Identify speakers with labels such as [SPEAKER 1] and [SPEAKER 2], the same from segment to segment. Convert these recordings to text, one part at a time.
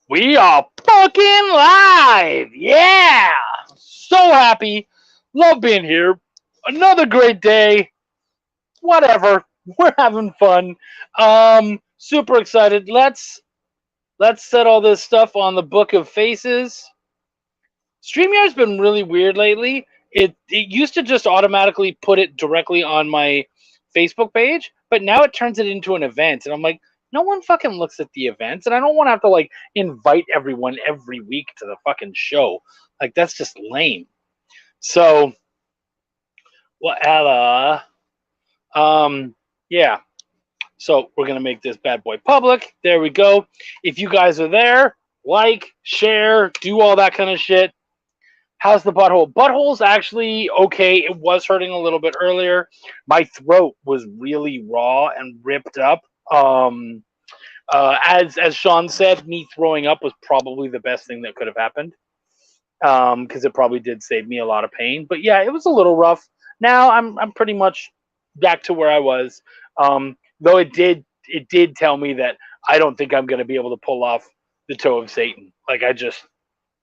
[SPEAKER 1] We are fucking live! Yeah! So happy. Love being here. Another great day. Whatever. We're having fun. Super excited. Let's set all this stuff on the Book of Faces. StreamYard's been really weird lately. It used to just automatically put it directly on my Facebook page, but now it turns it into an event, and I'm like, no one fucking looks at the events, and I don't want to have to like invite everyone every week to the fucking show. Like that's just lame. So, well, yeah. So we're gonna make this bad boy public. There we go. If you guys are there, like, share, do all that kind of shit. How's the butthole? Butthole's actually okay. It was hurting a little bit earlier. My throat was really raw and ripped up. As Sean said, me throwing up was probably the best thing that could have happened. Because it probably did save me a lot of pain. But yeah, it was a little rough. Now I'm pretty much back to where I was. Though it did tell me that I don't think I'm going to be able to pull off the toe of Satan. Like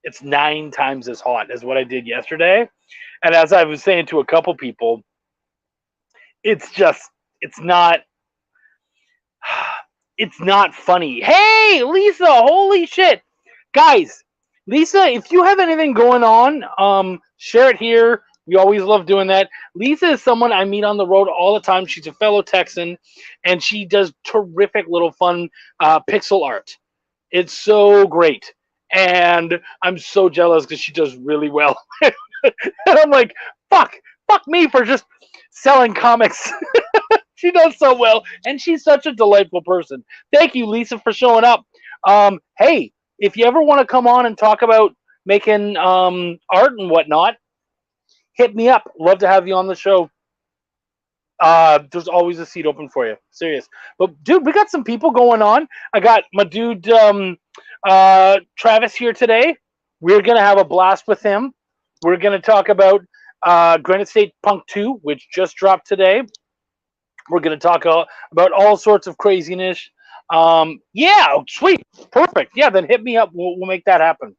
[SPEAKER 1] it's 9 times as hot as what I did yesterday. And as I was saying to a couple people, it's not funny. Hey, Lisa, holy shit. Guys, Lisa, if you have anything going on, share it here. We always love doing that. Lisa is someone I meet on the road all the time. She's a fellow Texan, and she does terrific little fun pixel art. It's so great. And I'm so jealous because she does really well. And I'm like, fuck me for just selling comics. She does so well, and she's such a delightful person. Thank you, Lisa, for showing up. Hey, if you ever want to come on and talk about making art and whatnot, hit me up. Love to have you on the show. There's always a seat open for you. Serious. But, dude, we got some people going on. I got my dude Travis here today. We're going to have a blast with him. We're going to talk about Granite State Punk 2, which just dropped today. We're going to talk about all sorts of craziness. Yeah, sweet. Perfect. Yeah, then hit me up. We'll make that happen.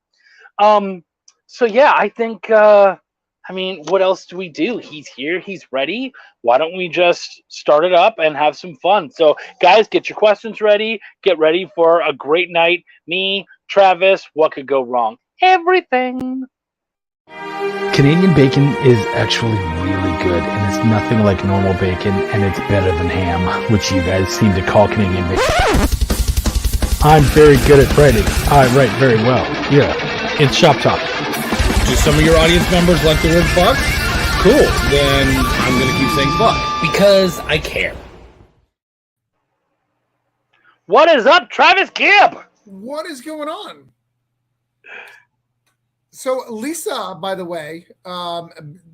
[SPEAKER 1] So, yeah, I think, what else do we do? He's here. He's ready. Why don't we just start it up and have some fun? So, guys, get your questions ready. Get ready for a great night. Me, Travis, what could go wrong? Everything.
[SPEAKER 2] Canadian bacon is actually really good, and it's nothing like normal bacon, and it's better than ham, which you guys seem to call Canadian bacon. I'm very good at writing. I write very well. Yeah, it's Shop Talk.
[SPEAKER 3] Do some of your audience members like the word fuck? Cool, then I'm going to keep saying fuck, because I care.
[SPEAKER 1] What is up, Travis Gibb?
[SPEAKER 4] What is going on? So Lisa, by the way,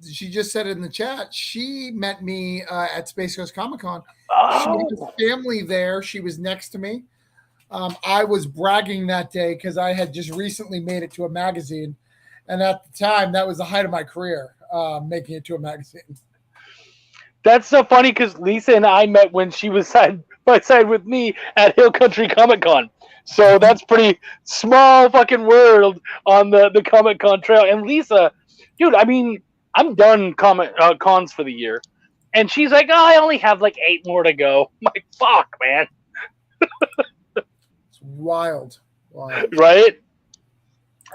[SPEAKER 4] she just said in the chat, she met me at Space Coast Comic Con.
[SPEAKER 1] Oh.
[SPEAKER 4] She has family there. She was next to me. I was bragging that day because I had just recently made it to a magazine. And at the time, that was the height of my career, making it to a magazine.
[SPEAKER 1] That's so funny because Lisa and I met when she was side by side with me at Hill Country Comic Con. So that's pretty small fucking world on the Comic Con trail. And Lisa, dude, I'm done cons for the year. And she's like, oh, I only have like 8 more to go. I'm like, fuck, man.
[SPEAKER 4] It's wild.
[SPEAKER 1] Right?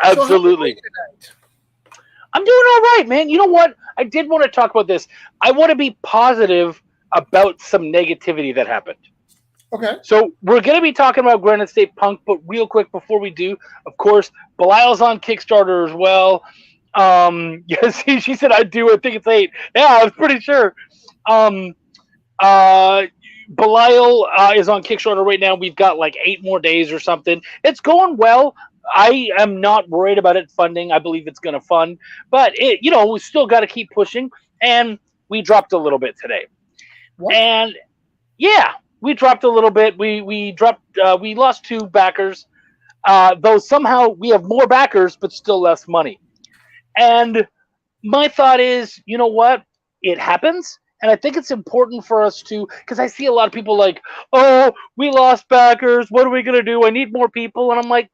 [SPEAKER 1] Absolutely.
[SPEAKER 4] So
[SPEAKER 1] I'm doing all right, man. You know what? I did want to talk about this. I want to be positive about some negativity that happened.
[SPEAKER 4] Okay.
[SPEAKER 1] So we're going to be talking about Granite State Punk, but real quick before we do, of course, Belial's on Kickstarter as well. Yes, she said I do. I think it's 8. Yeah, I was pretty sure. Belial is on Kickstarter right now. We've got like 8 more days or something. It's going well. I am not worried about it funding. I believe it's going to fund, but we still got to keep pushing. And we dropped a little bit today.
[SPEAKER 4] What?
[SPEAKER 1] And yeah, we dropped a little bit. We dropped. We lost 2 backers, though somehow we have more backers, but still less money. And my thought is, you know what? It happens. And I think it's important for us to, because I see a lot of people like, oh, we lost backers. What are we going to do? I need more people. And I'm like,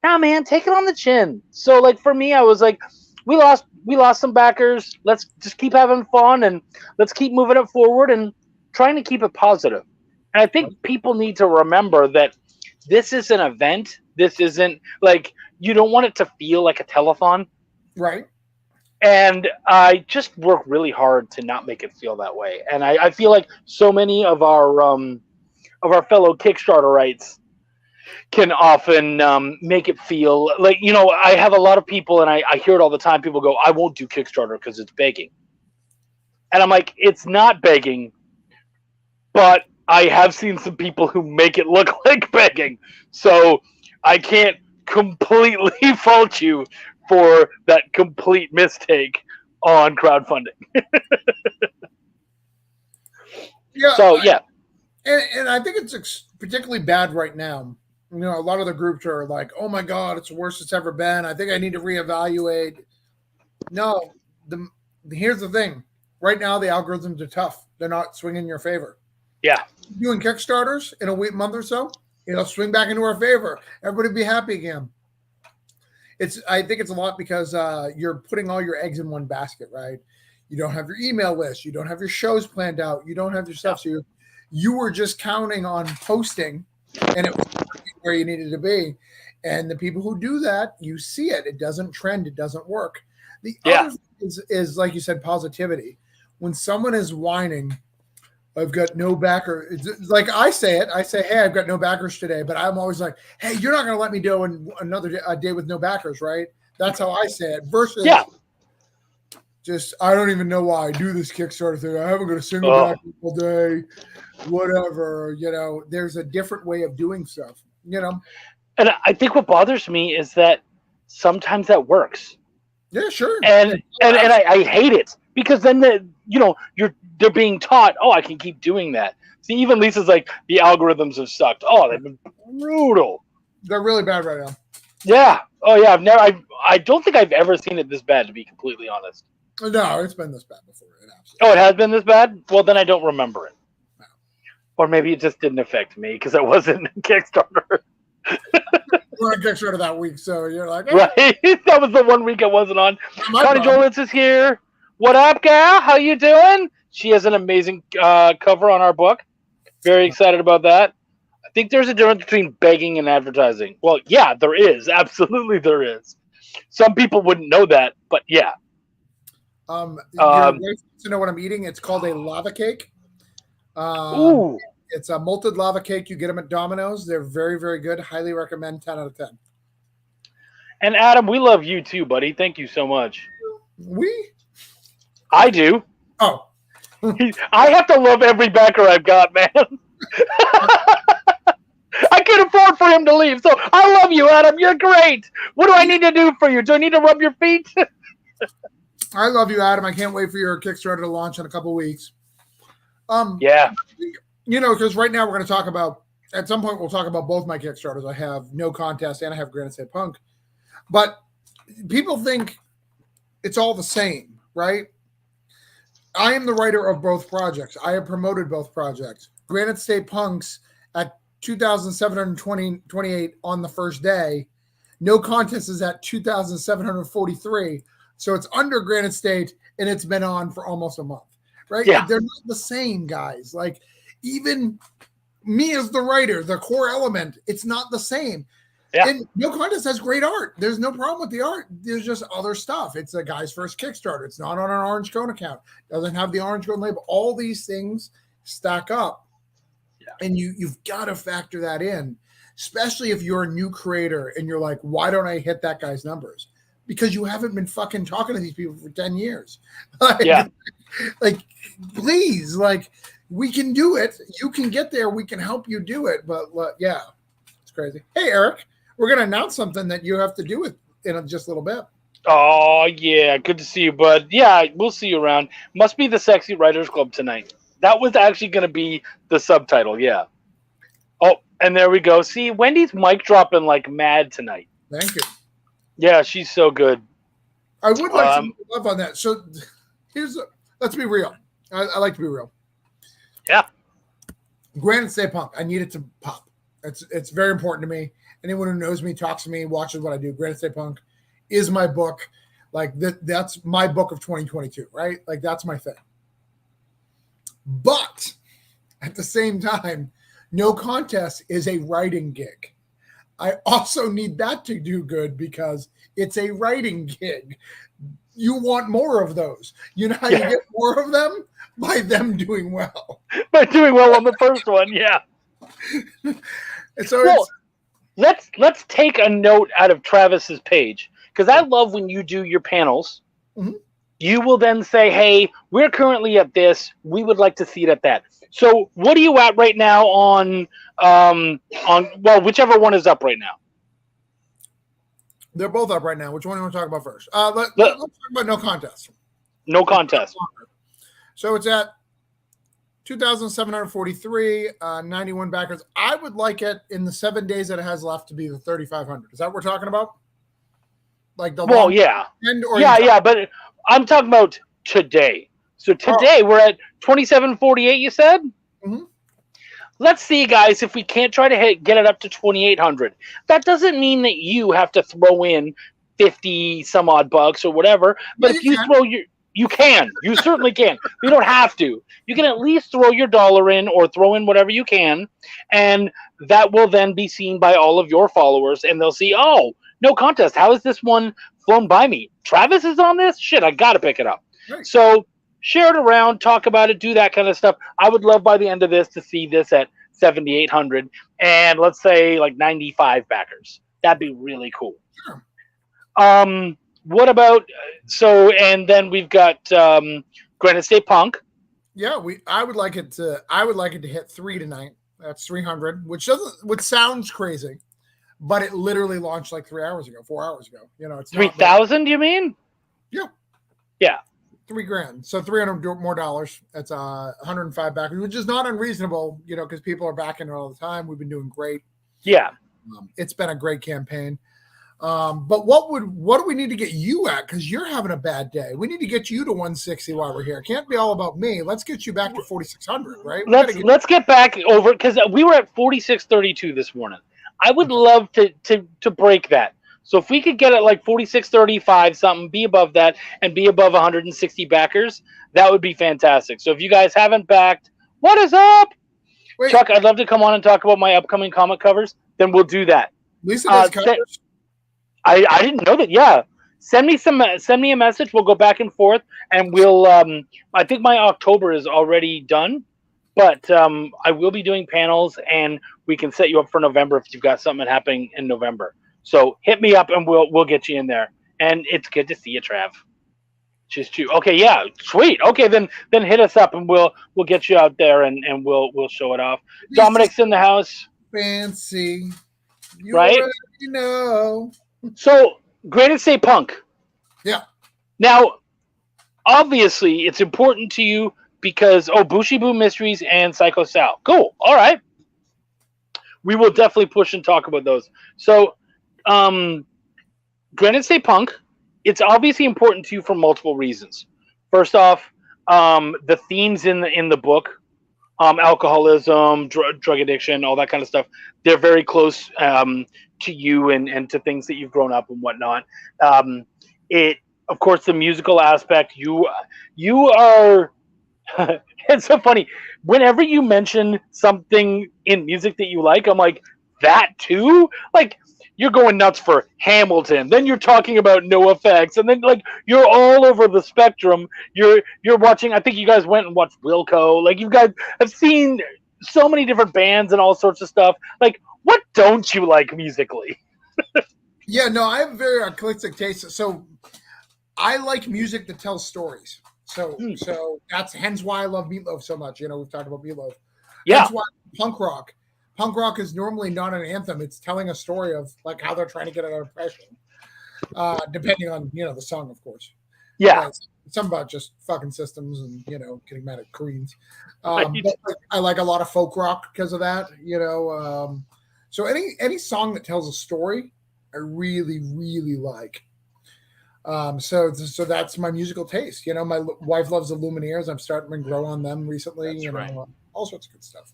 [SPEAKER 1] nah, man, take it on the chin. So like for me, I was like, we lost some backers. Let's just keep having fun and let's keep moving it forward and trying to keep it positive. And I think people need to remember that this is an event. This isn't like, you don't want it to feel like a telethon.
[SPEAKER 4] Right.
[SPEAKER 1] And I just work really hard to not make it feel that way. And I feel like so many of our fellow Kickstarterites can often make it feel like, I have a lot of people, and I hear it all the time. People go, I won't do Kickstarter because it's begging. And I'm like, it's not begging, but I have seen some people who make it look like begging. So I can't completely fault you for that complete mistake on crowdfunding.
[SPEAKER 4] Yeah.
[SPEAKER 1] So, yeah.
[SPEAKER 4] And I think it's particularly bad right now. A lot of the groups are like, oh my God, it's the worst it's ever been. I think I need to reevaluate. No, here's the thing. Right now, the algorithms are tough. They're not swinging in your favor.
[SPEAKER 1] Yeah.
[SPEAKER 4] Doing Kickstarters in a month or so, it'll swing back into our favor. Everybody be happy again. I think it's a lot because you're putting all your eggs in one basket, right? You don't have your email list. You don't have your shows planned out. You don't have your stuff. So you were just counting on posting, and it was where you needed to be. And the people who do that, you see it. It doesn't trend. It doesn't work. The other thing is, like you said, positivity. When someone is whining, I've got no backer. It's like I say it. I say, hey, I've got no backers today. But I'm always like, hey, you're not going to let me do another day with no backers, right? That's how I say it. Versus just, I don't even know why I do this Kickstarter thing. I haven't got a single backer all day. Whatever, there's a different way of doing stuff, And
[SPEAKER 1] I think what bothers me is that sometimes that works.
[SPEAKER 4] Yeah, sure.
[SPEAKER 1] And I hate it because then they're being taught, oh, I can keep doing that. See, even Lisa's like, the algorithms have sucked. Oh, they've been brutal.
[SPEAKER 4] They're really bad right now.
[SPEAKER 1] Yeah. Oh yeah. I don't think I've ever seen it this bad, to be completely honest.
[SPEAKER 4] No, it's been this bad before.
[SPEAKER 1] Oh, it has been this bad? Well, then I don't remember it. No. Or maybe it just didn't affect me because I wasn't Kickstarter.
[SPEAKER 4] We're on Kickstarter that week, so you're like,
[SPEAKER 1] hey. Right? That was the 1 week I wasn't on. Connie Jolitz is here. What up, gal? How you doing? She has an amazing cover on our book. Very excited about that. I think there's a difference between begging and advertising. Well, yeah, there is. Absolutely, there is. Some people wouldn't know that, but yeah.
[SPEAKER 4] You're to know what I'm eating. It's called a lava cake.
[SPEAKER 1] Ooh.
[SPEAKER 4] It's a malted lava cake. You get them at Domino's. They're very, very good. Highly recommend. 10 out of 10.
[SPEAKER 1] And Adam, we love you too, buddy. Thank you so much. I do.
[SPEAKER 4] Oh.
[SPEAKER 1] I have to love every backer I've got, man. I can't afford for him to leave. So I love you, Adam. You're great. What do I need to do for you? Do I need to rub your feet?
[SPEAKER 4] I love you, Adam. I can't wait for your Kickstarter to launch in a couple weeks.
[SPEAKER 1] Yeah.
[SPEAKER 4] Because right now we're going to talk about, at some point we'll talk about both my Kickstarters. I have No Contest and I have Granite State Punk. But people think it's all the same, right? I am the writer of both projects. I have promoted both projects. Granite State Punk's at 2,728 on the first day. No Contest is at 2,743. So it's under Granite State, and it's been on for almost a month, right?
[SPEAKER 1] Yeah.
[SPEAKER 4] They're not the same, guys. Like, even me as the writer, the core element, it's not the same.
[SPEAKER 1] Yeah.
[SPEAKER 4] And No Contest has great art. There's no problem with the art. There's just other stuff. It's a guy's first Kickstarter. It's not on an Orange Cone account. Doesn't have the Orange Cone label. All these things stack up. Yeah. And you've got to factor that in, especially if you're a new creator and you're like, why don't I hit that guy's numbers? Because you haven't been fucking talking to these people for 10 years. Like, please, like, we can do it. You can get there. We can help you do it. But yeah, it's crazy. Hey, Eric, we're going to announce something that you have to do with in just a little bit.
[SPEAKER 1] Oh, yeah. Good to see you, bud. Yeah, we'll see you around. Must be the Sexy Writers Club tonight. That was actually going to be the subtitle. Yeah. Oh, and there we go. See, Wendy's mic dropping like mad tonight.
[SPEAKER 4] Thank you.
[SPEAKER 1] Yeah, she's so good.
[SPEAKER 4] I would like some love on that. So let's be real. I like to be real.
[SPEAKER 1] Yeah.
[SPEAKER 4] Granite State Punk. I need it to pop. It's very important to me. Anyone who knows me, talks to me, watches what I do. Granite State Punk is my book. Like that's my book of 2022, right? Like that's my thing. But at the same time, No Contest is a writing gig. I also need that to do good because it's a writing gig. You want more of those. You know how you get more of them? By them doing well.
[SPEAKER 1] By doing well on the first one, yeah.
[SPEAKER 4] And so
[SPEAKER 1] let's take a note out of Travis's page, because I love when you do your panels.
[SPEAKER 4] Mm-hmm.
[SPEAKER 1] You will then say, hey, we're currently at this. We would like to see it at that. So what are you at right now on whichever one is up right now?
[SPEAKER 4] They're both up right now. Which one do you want to talk about first? Let's talk about No Contest.
[SPEAKER 1] No Contest.
[SPEAKER 4] So it's at 2,743, 91 backers. I would like it in the 7 days that it has left to be the 3,500. Is that what we're talking about? Like the
[SPEAKER 1] but I'm talking about today. So today we're at 2748. You said.
[SPEAKER 4] Mm-hmm.
[SPEAKER 1] Let's see, guys, if we can't try to get it up to 2,800. That doesn't mean that you have to throw in 50 some odd bucks or whatever. But if you throw you can. You certainly can. You don't have to. You can at least throw your dollar in or throw in whatever you can, and that will then be seen by all of your followers, and they'll see, oh, No Contest. How is this one flown by me? Travis is on this? Shit, I got to pick it up.
[SPEAKER 4] Right.
[SPEAKER 1] So share it around, talk about it, do that kind of stuff. I would love by the end of this to see this at 7,800 and let's say like 95 backers. That'd be really cool.
[SPEAKER 4] Sure.
[SPEAKER 1] What about and then we've got Granite State Punk.
[SPEAKER 4] Yeah, I would like it to hit 3 tonight. That's 300, which sounds crazy, but it literally launched like 4 hours ago. You know, it's
[SPEAKER 1] 3,000. You mean?
[SPEAKER 4] Yeah.
[SPEAKER 1] Yeah.
[SPEAKER 4] $3,000. So $300 more dollars. That's 105 backers, which is not unreasonable. You know, because people are backing it all the time. We've been doing great.
[SPEAKER 1] Yeah.
[SPEAKER 4] It's been a great campaign. But what do we need to get you at? Because you're having a bad day. We need to get you to 160 while we're here. It can't be all about me. Let's get you back to 4,600, right?
[SPEAKER 1] Let's get back over, because we were at 4,632 this morning. I would love to break that. So if we could get it like 4,635 something, be above that, and be above 160 backers, that would be fantastic. So if you guys haven't backed, what is up?
[SPEAKER 4] Wait.
[SPEAKER 1] Chuck, I'd love to come on and talk about my upcoming comic covers. Then we'll do that.
[SPEAKER 4] Lisa does covers?
[SPEAKER 1] I didn't know that. Yeah, send me a message. We'll go back and forth, and we'll. I think my October is already done, but I will be doing panels, and we can set you up for November if you've got something happening in November. So hit me up, and we'll get you in there. And it's good to see you, Trav. Just you. Okay, yeah, sweet. Okay, then hit us up, and we'll get you out there, and we'll show it off. Dominic's in the house.
[SPEAKER 4] Fancy, you
[SPEAKER 1] right?
[SPEAKER 4] already know.
[SPEAKER 1] So, Granite State Punk.
[SPEAKER 4] Yeah.
[SPEAKER 1] Now, obviously, it's important to you because, Bushibu Mysteries and Psycho Sal. Cool. All right. We will definitely push and talk about those. So, Granite State Punk, it's obviously important to you for multiple reasons. First off, the themes in the book, alcoholism, drug addiction, all that kind of stuff, they're very close to you and to things that you've grown up and whatnot. Of course, the musical aspect, you are, it's so funny. Whenever you mention something in music that you like, I'm like, that too? Like, you're going nuts for Hamilton. Then you're talking about NoFX, and then like you're all over the spectrum. You're watching. I think you guys went and watched Wilco. Like, you guys have seen so many different bands and all sorts of stuff. Like, what don't you like musically?
[SPEAKER 4] Yeah, no, I have a very eclectic taste. So I like music that tells stories. So that's hence why I love Meatloaf so much. You know, we've talked about Meatloaf.
[SPEAKER 1] Yeah.
[SPEAKER 4] That's why punk rock is normally not an anthem. It's telling a story of like how they're trying to get out of depression. Depending on, the song, of course.
[SPEAKER 1] Yeah.
[SPEAKER 4] Some about just fucking systems and, getting mad at Koreans. But I like a lot of folk rock because of that, So any song that tells a story, I really, really like. So that's my musical taste. My wife loves the Lumineers. I'm starting to grow on them recently.
[SPEAKER 1] That's right.
[SPEAKER 4] All sorts of good stuff.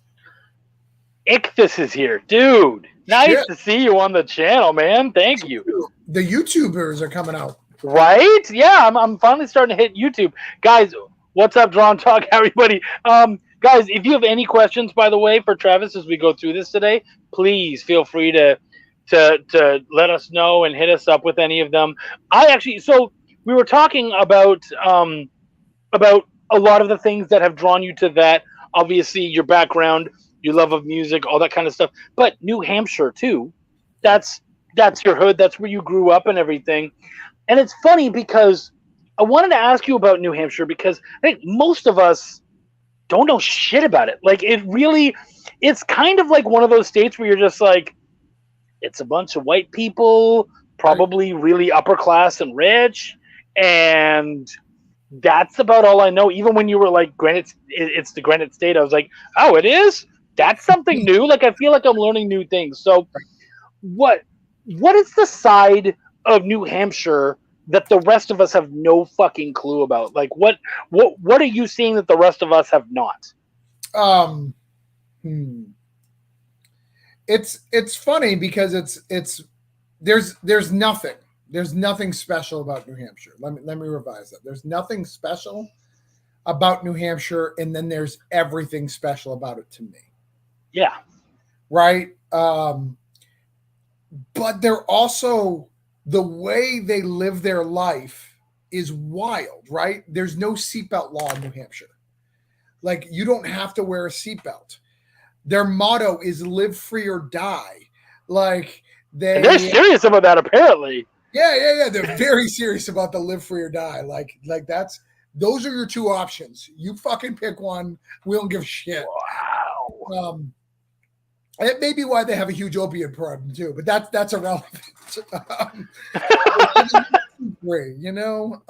[SPEAKER 1] Ichthus is here, dude. Nice
[SPEAKER 4] Shit.
[SPEAKER 1] to see you on the channel, man. Thank you.
[SPEAKER 4] The YouTubers are coming out.
[SPEAKER 1] Right? Yeah, I'm finally starting to hit YouTube. Guys, what's up, Drawn Talk, everybody? Guys, if you have any questions, by the way, for Travis as we go through this today, please feel free to let us know and hit us up with any of them. So we were talking about a lot of the things that have drawn you to that. Obviously, your background, your love of music, all that kind of stuff. But New Hampshire too. That's your hood. That's where you grew up and everything. And it's funny because I wanted to ask you about New Hampshire because I think most of us don't know shit about it. Like it's kind of like one of those states where you're just like, it's a bunch of white people, probably really upper class and rich, and that's about all I know. Even when you were like, it's the Granite State, I was like, oh, it is? That's something new. Like, I feel like I'm learning new things. So what is the side of New Hampshire that the rest of us have no fucking clue about? Like, what are you seeing that the rest of us have not?
[SPEAKER 4] It's funny because there's nothing special about New Hampshire. Let me revise that. There's nothing special about New Hampshire, and then there's everything special about it to me.
[SPEAKER 1] Yeah.
[SPEAKER 4] Right. But they're also, the way they live their life is wild, right? There's no seatbelt law in New Hampshire. Like, you don't have to wear a seatbelt. Their motto is live free or die. Like,
[SPEAKER 1] they're serious about that, apparently.
[SPEAKER 4] Yeah. They're very serious about the live free or die. Like those are your two options. You fucking pick one. We don't give a shit.
[SPEAKER 1] Wow.
[SPEAKER 4] It may be why they have a huge opiate problem too, but that's irrelevant. You know.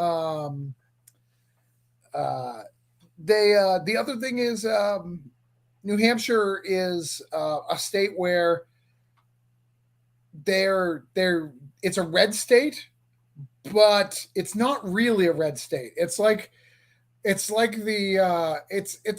[SPEAKER 4] The other thing is, New Hampshire is a state where it's a red state, but it's not really a red state. It's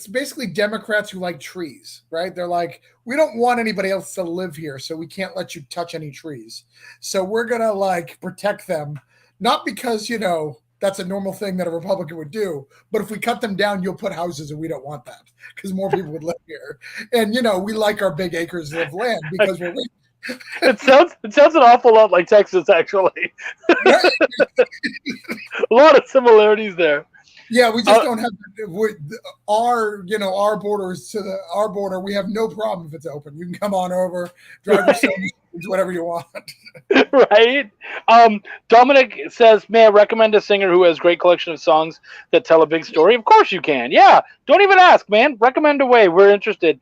[SPEAKER 4] basically Democrats who like trees, right? They're like, we don't want anybody else to live here, so we can't let you touch any trees. So we're gonna like protect them, not because, you know, that's a normal thing that a Republican would do, but if we cut them down, you'll put houses, and we don't want that because more people would live here. And you know, we like our big acres of land because we're rich.
[SPEAKER 1] It sounds an awful lot like Texas, actually. A lot of similarities there.
[SPEAKER 4] Yeah, we just don't have our borders to our border. We have no problem if it's open. You can come on over, drive yourself, whatever you want.
[SPEAKER 1] Right. Dominic says, may I recommend a singer who has a great collection of songs that tell a big story? Of course you can. Yeah. Don't even ask, man. Recommend away. We're interested.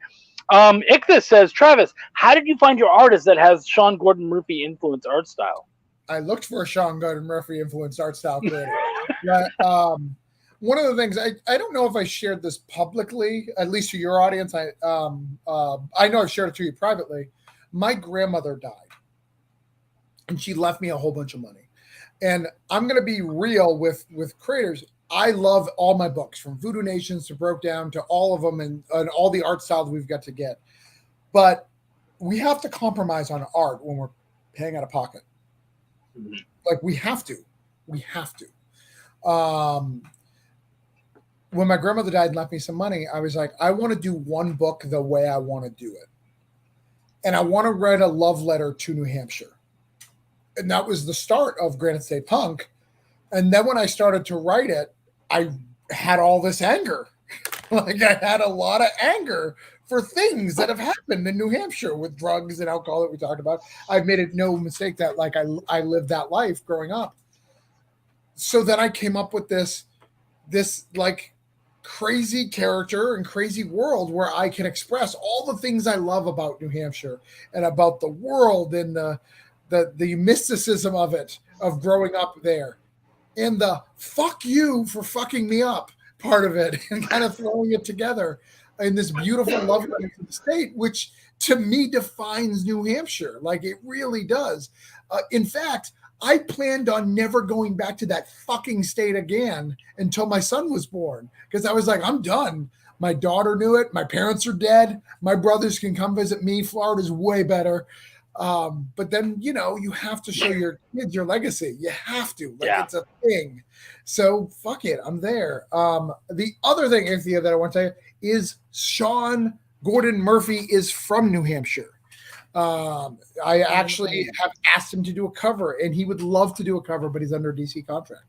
[SPEAKER 1] Ichthus says, Travis, how did you find your artist that has Sean Gordon Murphy influenced art style?
[SPEAKER 4] I looked for a Sean Gordon Murphy influenced art style creator. One of the things I don't know if I shared this publicly, at least to your audience. I know I've shared it to you privately. My grandmother died, and she left me a whole bunch of money. And I'm going to be real with creators. I love all my books, from Voodoo Nations to Broke Down to all of them, and all the art styles we've got to get. But we have to compromise on art when we're paying out of pocket. Mm-hmm. Like, we have to. When my grandmother died and left me some money, I was like, I want to do one book the way I want to do it. And I want to write a love letter to New Hampshire. And that was the start of Granite State Punk. And then when I started to write it, I had all this anger. Like, I had a lot of anger for things that have happened in New Hampshire with drugs and alcohol that we talked about. I've made it no mistake that, like, I lived that life growing up. So then I came up with this like crazy character and crazy world where I can express all the things I love about New Hampshire and about the world and the mysticism of it, of growing up there, and the fuck you for fucking me up part of it, and kind of throwing it together in this beautiful love letter to the state, which to me defines New Hampshire. Like, it really does. In fact, I planned on never going back to that fucking state again until my son was born, because I was like, I'm done. My daughter knew it. My parents are dead. My brothers can come visit me. Florida's way better. But then, you have to show your kids your legacy. You have to. It's a thing. So fuck it. I'm there. The other thing, Anthea, that I want to tell you is Sean Gordon Murphy is from New Hampshire. I actually have asked him to do a cover, and he would love to do a cover, but he's under a DC contract.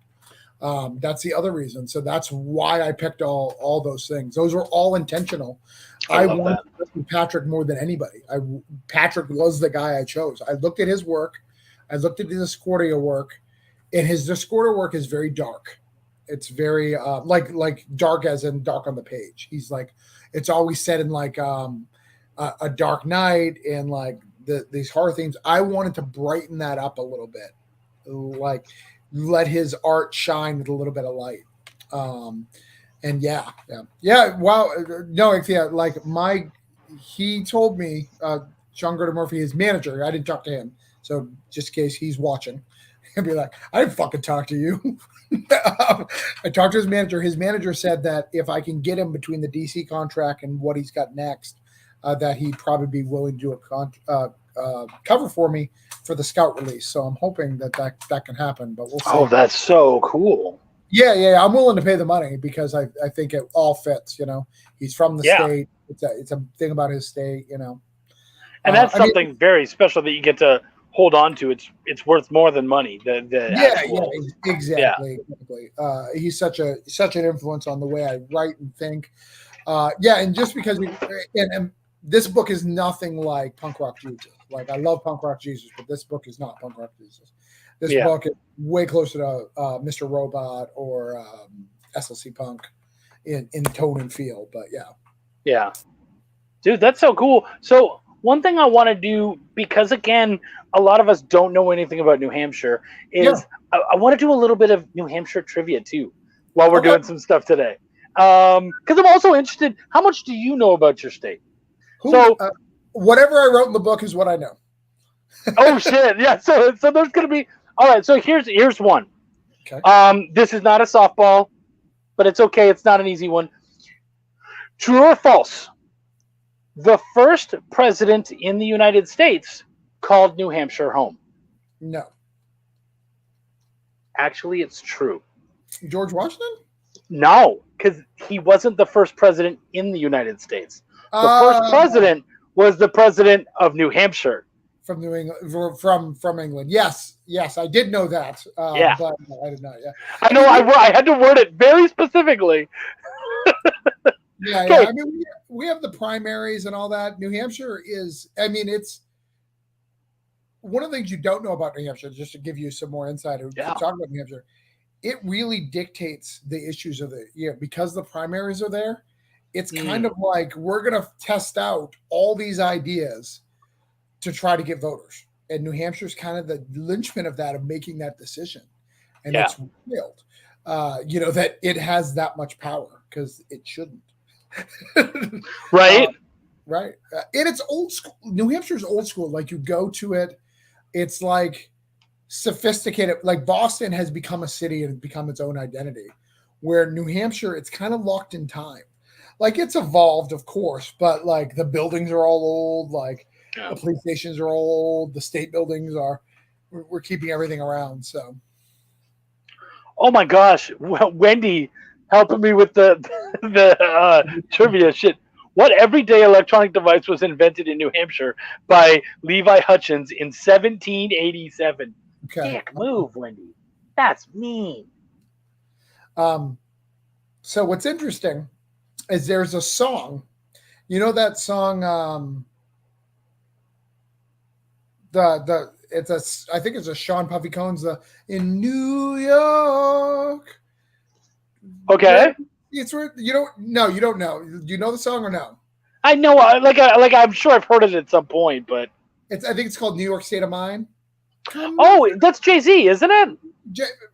[SPEAKER 4] That's the other reason. So that's why I picked all those things. Those were all intentional. I wanted to work with Patrick more than anybody. Patrick was the guy I chose. I looked at his work. I looked at his Discordia work, and his Discordia work is very dark. It's very like dark as in dark on the page. He's like, it's always set in like a dark night and like these horror themes. I wanted to brighten that up a little bit, like let his art shine with a little bit of light. And yeah. Wow. No, like he told me, Sean Gordon Murphy, his manager, I didn't talk to him. So just in case he's watching, he'll be like, I didn't fucking talk to you. I talked to his manager. His manager said that if I can get him between the DC contract and what he's got next, that he'd probably be willing to do a cover for me for the Scout release. So I'm hoping that can happen, but we'll see.
[SPEAKER 1] Oh, that's so cool.
[SPEAKER 4] Yeah. I'm willing to pay the money because I think it all fits, He's from the state. It's a thing about his state, And
[SPEAKER 1] that's something very special that you get to hold on to. It's worth more than money.
[SPEAKER 4] Exactly. He's such an influence on the way I write and think. And just because and this book is nothing like Punk Rock Jesus. Like I love Punk Rock Jesus, but this book is not Punk Rock Jesus. This book is way closer to Mr. Robot or SLC Punk in tone and feel. But
[SPEAKER 1] yeah, dude, that's so cool. So one thing I want to do, because again, a lot of us don't know anything about New Hampshire, is I want to do a little bit of New Hampshire trivia too, while we're doing some stuff today. Because I'm also interested, how much do you know about your state?
[SPEAKER 4] Whatever I wrote in the book is what I know.
[SPEAKER 1] Oh shit! Yeah. So there's gonna be all right. So here's one.
[SPEAKER 4] Okay.
[SPEAKER 1] This is not a softball, but it's okay. It's not an easy one. True or false? The first president in the United States called New Hampshire home.
[SPEAKER 4] No.
[SPEAKER 1] Actually, it's true.
[SPEAKER 4] George Washington?
[SPEAKER 1] No, because he wasn't the first president in the United States. The first president was the president of New Hampshire.
[SPEAKER 4] From New England, from England. Yes, I did know that. But I did not. Yeah,
[SPEAKER 1] I know. I had to word it very specifically.
[SPEAKER 4] Yeah. I mean, we have the primaries and all that. New Hampshire is. I mean, it's one of the things you don't know about New Hampshire. Just to give you some more insight, talk about New Hampshire. It really dictates the issues of the year because the primaries are there. It's kind of like we're going to test out all these ideas to try to get voters. And New Hampshire is kind of the linchpin of that, of making that decision. And it's wild, that it has that much power because it shouldn't.
[SPEAKER 1] Right.
[SPEAKER 4] Right. And it's old school. New Hampshire's old school. Like you go to it, it's like sophisticated. Like Boston has become a city and become its own identity, where New Hampshire, it's kind of locked in time. Like it's evolved, of course, but like the buildings are all old. Like the police stations are all old. The state buildings are. We're keeping everything around. So.
[SPEAKER 1] Oh my gosh, Wendy helping me with the trivia shit. What everyday electronic device was invented in New Hampshire by Levi Hutchins in 1787?
[SPEAKER 4] Okay.
[SPEAKER 1] Dick move, Wendy. That's mean.
[SPEAKER 4] So what's interesting is there's a song, that song, I think it's a Sean Puffy Combs, in New York.
[SPEAKER 1] Okay.
[SPEAKER 4] It's where you don't know. Do you know the song or no?
[SPEAKER 1] I know, I'm sure I've heard it at some point, but
[SPEAKER 4] I think it's called New York State of Mind.
[SPEAKER 1] Oh, that's Jay-Z, isn't it?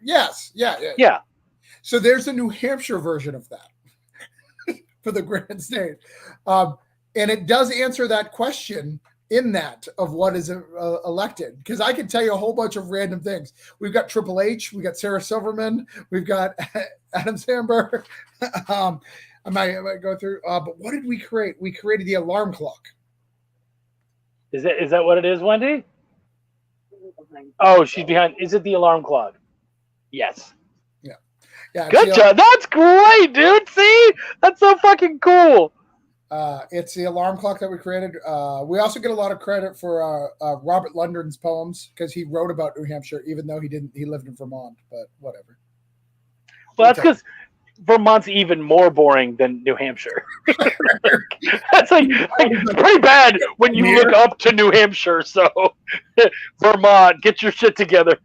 [SPEAKER 4] Yes. Yeah. So there's a New Hampshire version of that for the Granite State. And it does answer that question in that of what is elected. Because I can tell you a whole bunch of random things. We've got Triple H. We've got Sarah Silverman. We've got Adam Sandberg. I might go through. But what did we create? We created the alarm clock.
[SPEAKER 1] Is that what it is, Wendy? Oh, she's behind. Is it the alarm clock? Yes.
[SPEAKER 4] Yeah.
[SPEAKER 1] Good job. That's great, dude. See? That's so fucking cool.
[SPEAKER 4] It's the alarm clock that we created. We also get a lot of credit for Robert London's poems because he wrote about New Hampshire, even though he didn't. He lived in Vermont, but whatever.
[SPEAKER 1] Well, that's because Vermont's even more boring than New Hampshire. That's like it's pretty bad when you look up to New Hampshire. So, Vermont, get your shit together.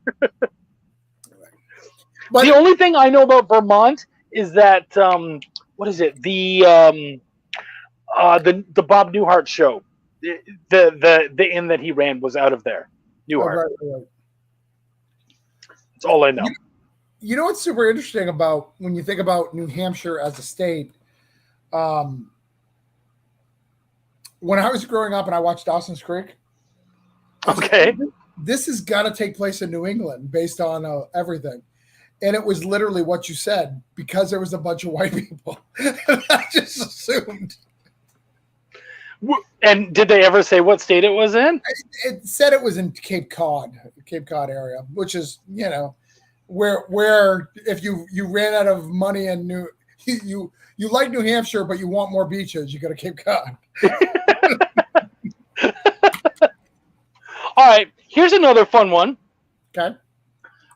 [SPEAKER 1] But the only thing I know about Vermont is that what is it? The Bob Newhart show. The inn that he ran was out of there. Newhart. Right. That's all I know.
[SPEAKER 4] You know what's super interesting about when you think about New Hampshire as a state? When I was growing up and I watched Dawson's Creek.
[SPEAKER 1] Okay.
[SPEAKER 4] This has got to take place in New England based on everything. And it was literally what you said because there was a bunch of white people. I just assumed.
[SPEAKER 1] And did they ever say what state it was in?
[SPEAKER 4] It said it was in Cape Cod area, which is, where if you ran out of money and you like New Hampshire, but you want more beaches, you go to Cape Cod.
[SPEAKER 1] All right, here's another fun one.
[SPEAKER 4] Okay.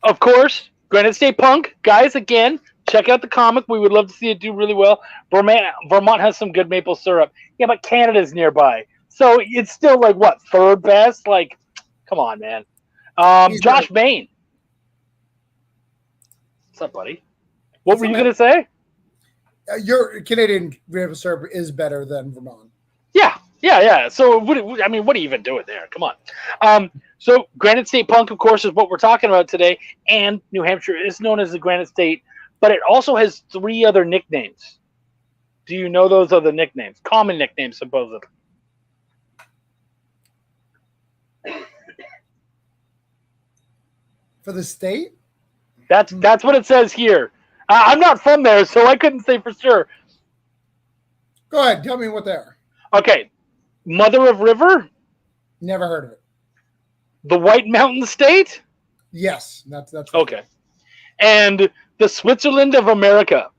[SPEAKER 1] Of course, Granite State Punk. Guys, again, check out the comic. We would love to see it do really well. Vermont has some good maple syrup. Yeah, but Canada's nearby. So it's still like, what, third best? Like, come on, man. Josh Bain. What's up, buddy? What were you going to say?
[SPEAKER 4] Your Canadian maple syrup is better than Vermont.
[SPEAKER 1] Yeah. So, what are you even doing there? Come on. So, Granite State Punk, of course, is what we're talking about today. And New Hampshire is known as the Granite State, but it also has 3 other nicknames. Do you know those other nicknames? Common nicknames, supposedly.
[SPEAKER 4] For the state?
[SPEAKER 1] That's what it says here. I'm not from there, so I couldn't say for sure.
[SPEAKER 4] Go ahead. Tell me what they are.
[SPEAKER 1] Okay. Mother of River?
[SPEAKER 4] Never heard of it.
[SPEAKER 1] The White Mountain State?
[SPEAKER 4] Yes. That's
[SPEAKER 1] okay. And the Switzerland of America?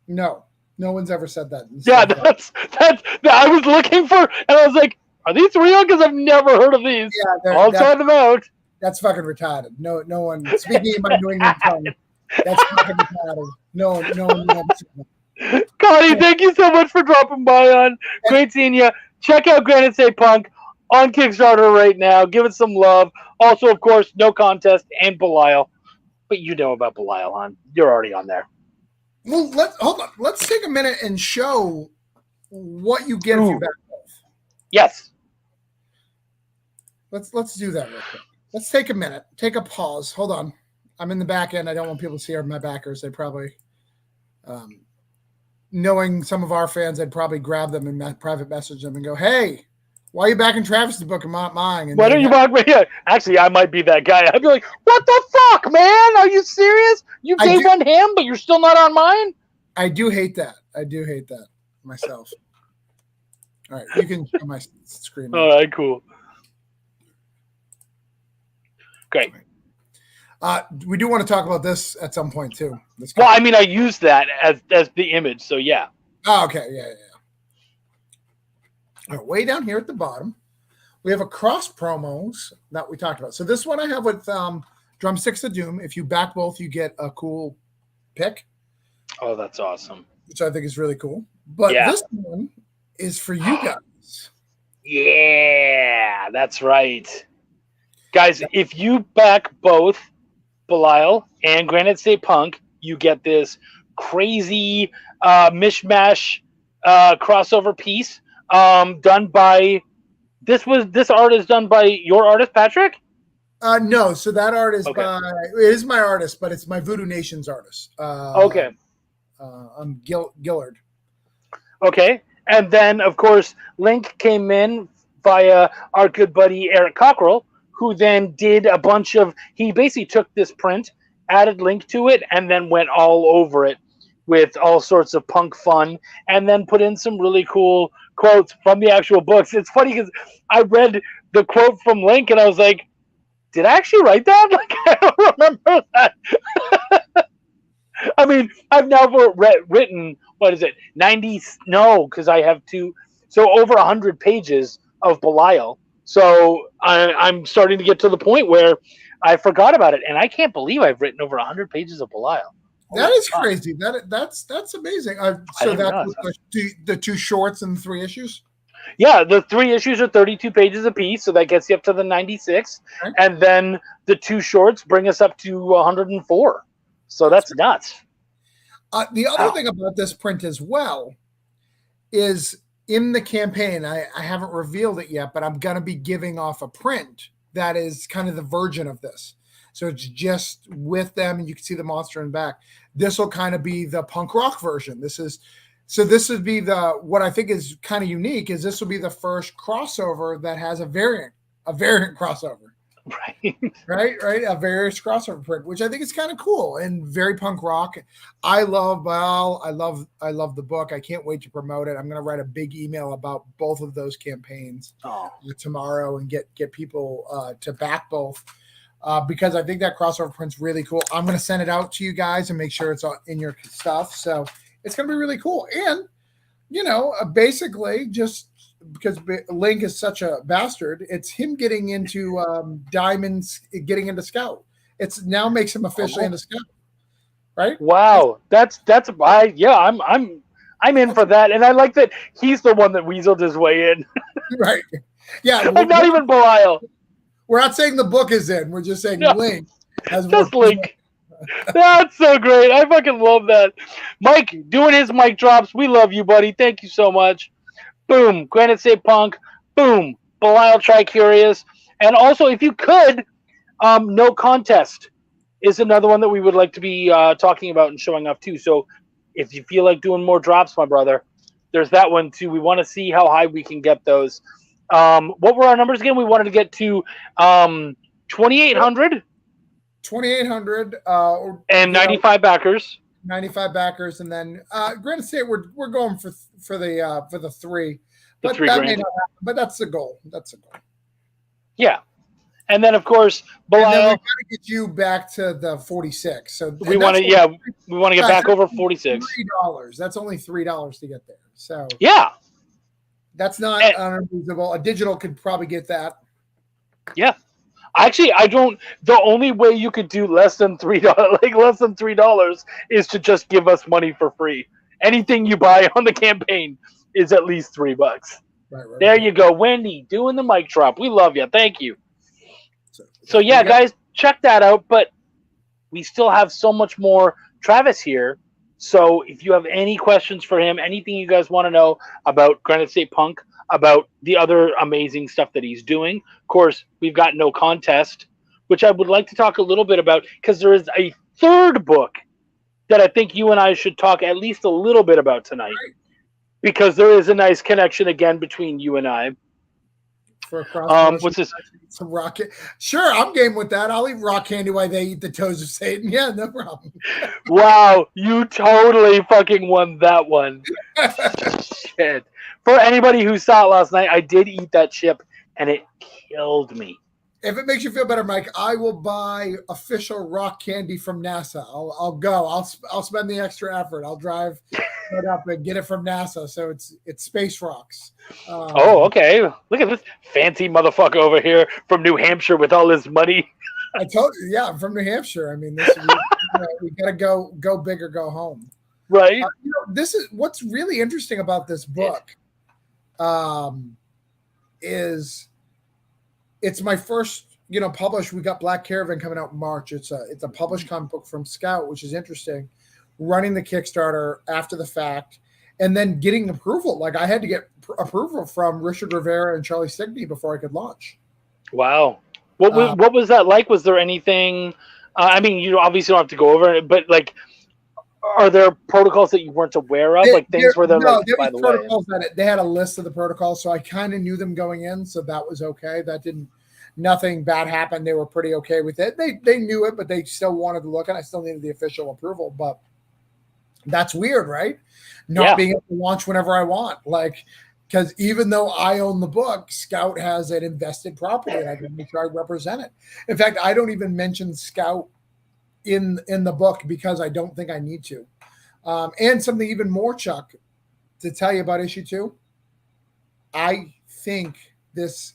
[SPEAKER 4] No one's ever said that.
[SPEAKER 1] Yeah, that's I was looking for, and I was like, are these real? Because I've never heard of these. Yeah, I'll try them out.
[SPEAKER 4] That's fucking retarded. No one. Speaking in my New England tongue, that's fucking retarded. No one.
[SPEAKER 1] Connie, thank you so much for dropping by on. Great seeing you. Check out Granite State Punk on Kickstarter right now. Give it some love. Also, of course, No Contest and Belial. But you know about Belial, hon. You're already on there.
[SPEAKER 4] Well, hold on. Let's take a minute and show what you get if you back both.
[SPEAKER 1] Yes.
[SPEAKER 4] Let's do that real quick. Let's take a minute. Take a pause. Hold on. I'm in the back end. I don't want people to see my backers. They probably, knowing some of our fans, I'd probably grab them and private message them and go, "Hey, why are you backing Travis's book and not mine?" And
[SPEAKER 1] why don't you back me? Actually, I might be that guy. I'd be like, "What the fuck, man? Are you serious? You gave one him, but you're still not on mine?"
[SPEAKER 4] I do hate that. Myself. All right, you can show my screen.
[SPEAKER 1] All right, cool. Great.
[SPEAKER 4] We do want to talk about this at some point too.
[SPEAKER 1] Well, I mean, I used that as the image, so yeah.
[SPEAKER 4] Oh, okay, yeah. All right, way down here at the bottom, we have a cross promos that we talked about. So this one I have with Drumsticks of Doom. If you back both, you get a cool pick.
[SPEAKER 1] Oh, that's awesome.
[SPEAKER 4] Which I think is really cool. But this one is for you guys.
[SPEAKER 1] Yeah, that's right. Guys, if you back both Belial and Granite State Punk, you get this crazy mishmash crossover piece done by this art is done by your artist, Patrick?
[SPEAKER 4] No, so that art is by it is my artist, but it's my Voodoo Nation's artist.
[SPEAKER 1] Okay.
[SPEAKER 4] I'm Gillard.
[SPEAKER 1] Okay. And then of course Link came in via our good buddy Eric Cockrell, who then did a bunch of, he basically took this print, added Link to it, and then went all over it. with all sorts of punk fun, and then put in some really cool quotes from the actual books. It's funny because I read the quote from Link and I was like, did I actually write that? Like, I don't remember that. I mean, I've now written, what is it, 90, no, because I have over 100 pages of Belial. So I'm starting to get to the point where I forgot about it, and I can't believe I've written over 100 pages of Belial.
[SPEAKER 4] That is crazy. That's amazing. So that's the 2 shorts and 3 issues?
[SPEAKER 1] Yeah, the 3 issues are 32 pages apiece, so that gets you up to the 96. Okay. And then the 2 shorts bring us up to 104. So that's nuts.
[SPEAKER 4] The other thing about this print as well is in the campaign, I haven't revealed it yet, but I'm going to be giving off a print that is kind of the version of this. So it's just with them, and you can see the monster in the back. This will kind of be the punk rock version. This would be what I think is kind of unique is this will be the first crossover that has a variant crossover. Right. A various crossover print, which I think is kind of cool and very punk rock. I love the book. I can't wait to promote it. I'm going to write a big email about both of those campaigns tomorrow and get people to back both because I think that crossover print's really cool. I'm going to send it out to you guys and make sure it's in your stuff. So it's going to be really cool. And, basically just because Link is such a bastard, it's him getting into Diamonds, getting into Scout. It's now makes him officially into Scout, right?
[SPEAKER 1] Wow, I'm in for that, and I like that he's the one that weaseled his way in.
[SPEAKER 4] Right? Yeah,
[SPEAKER 1] not even Belial.
[SPEAKER 4] We're not saying the book is in. We're just saying Link has
[SPEAKER 1] just Link. That's so great. I fucking love that. Mike doing his mic drops. We love you, buddy. Thank you so much. Boom, Granite State Punk. Boom, Belial Tricurious. And also, if you could, No Contest is another one that we would like to be talking about and showing off too. So if you feel like doing more drops, my brother, there's that one too. We want to see how high we can get those. What were our numbers again? We wanted to get to 2,800.
[SPEAKER 4] 2,800.
[SPEAKER 1] And 95 backers.
[SPEAKER 4] 95 backers, and then Granite State, we're going for the 3.
[SPEAKER 1] The 3 grand.
[SPEAKER 4] May not happen, but that's the goal.
[SPEAKER 1] Yeah, and then of course Belial.
[SPEAKER 4] We got to get you back to the 46. So
[SPEAKER 1] we want to get back over 46.
[SPEAKER 4] $3. That's only $3 to get there. So
[SPEAKER 1] yeah,
[SPEAKER 4] that's not unreasonable. A digital could probably get that.
[SPEAKER 1] Yeah. Actually, I don't. The only way you could do less than $3, is to just give us money for free. Anything you buy on the campaign is at least $3. Right. There you go, Wendy, doing the mic drop. We love you. Thank you. So yeah, guys, check that out. But we still have so much more Travis here. So if you have any questions for him, anything you guys want to know about Granite State Punk, about the other amazing stuff that he's doing. Of course, we've got No Contest, which I would like to talk a little bit about because there is a 3rd book that I think you and I should talk at least a little bit about tonight because there is a nice connection again between you and I.
[SPEAKER 4] For a
[SPEAKER 1] what's this?
[SPEAKER 4] Some rock. Sure, I'm game with that. I'll eat rock candy while they eat the toes of Satan. Yeah, no problem.
[SPEAKER 1] Wow, you totally fucking won that one. Shit. For anybody who saw it last night, I did eat that chip, and it killed me.
[SPEAKER 4] If it makes you feel better, Mike, I will buy official rock candy from NASA. I'll go. I'll spend the extra effort. I'll drive right up and get it from NASA. So it's space rocks.
[SPEAKER 1] Okay. Look at this fancy motherfucker over here from New Hampshire with all his money.
[SPEAKER 4] I told you, yeah, I'm from New Hampshire. I mean, we gotta go big or go home.
[SPEAKER 1] Right.
[SPEAKER 4] This is what's really interesting about this book. Is it's my first, published. We got Black Caravan coming out in March. It's a published comic book from Scout, which is interesting. Running the Kickstarter after the fact, and then getting approval. Like I had to get approval from Richard Rivera and Charlie Stigney before I could launch.
[SPEAKER 1] Wow. What was that like? Was there anything? I mean, you obviously don't have to go over it, but like, are there protocols that you weren't aware of? Things where they're like, by the way,
[SPEAKER 4] they had a list of the protocols, so I kind of knew them going in, so that was okay. Nothing bad happened. They were pretty okay with it. They knew it, but they still wanted to look, and I still needed the official approval. But That's weird, right? Not being able to launch whenever I want. Like, because even though I own the book, Scout has an invested property, and I can make sure I represent it. In fact, I don't even mention Scout in the book because I don't think I need to. And something even more, Chuck, to tell you about issue 2. I think this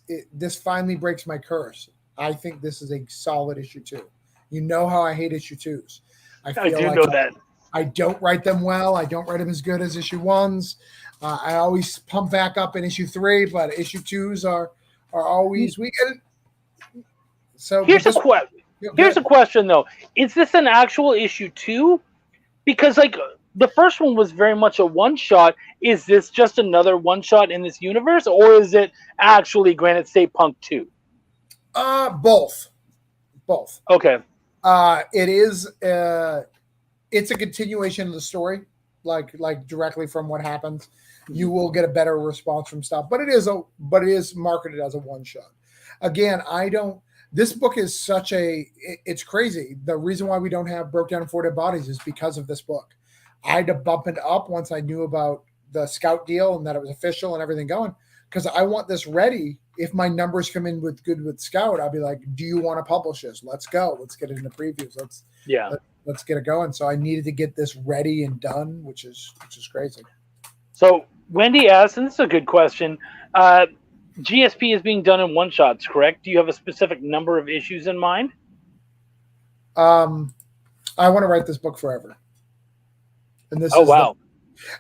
[SPEAKER 4] finally breaks my curse. I think this is a solid issue 2. You know how I hate issue 2s. I do
[SPEAKER 1] know that.
[SPEAKER 4] I don't write them well. I don't write them as good as issue 1s. I always pump back up in issue 3, but issue 2s are always weak. So
[SPEAKER 1] here's a question though: is this an actual issue 2? Because like the first one was very much a one-shot. Is this just another one-shot in this universe, or is it actually Granite State Punk 2?
[SPEAKER 4] Both.
[SPEAKER 1] Okay.
[SPEAKER 4] It is. It's a continuation of the story, like directly from what happens. You will get a better response from stuff, but it is marketed as a one-shot. Again, this book is it's crazy. The reason why we don't have Broke Down and 4 Dead Bodies is because of this book. I had to bump it up once I knew about the Scout deal and that it was official and everything going, because I want this ready. If my numbers come in with Scout, I'll be like, do you want to publish this? Let's go. Let's get it into previews. Let's get it going. So I needed to get this ready and done, which is crazy.
[SPEAKER 1] So Wendy asked, and this is a good question, GSP is being done in one-shots, correct? Do you have a specific number of issues in mind?
[SPEAKER 4] I want to write this book forever. And this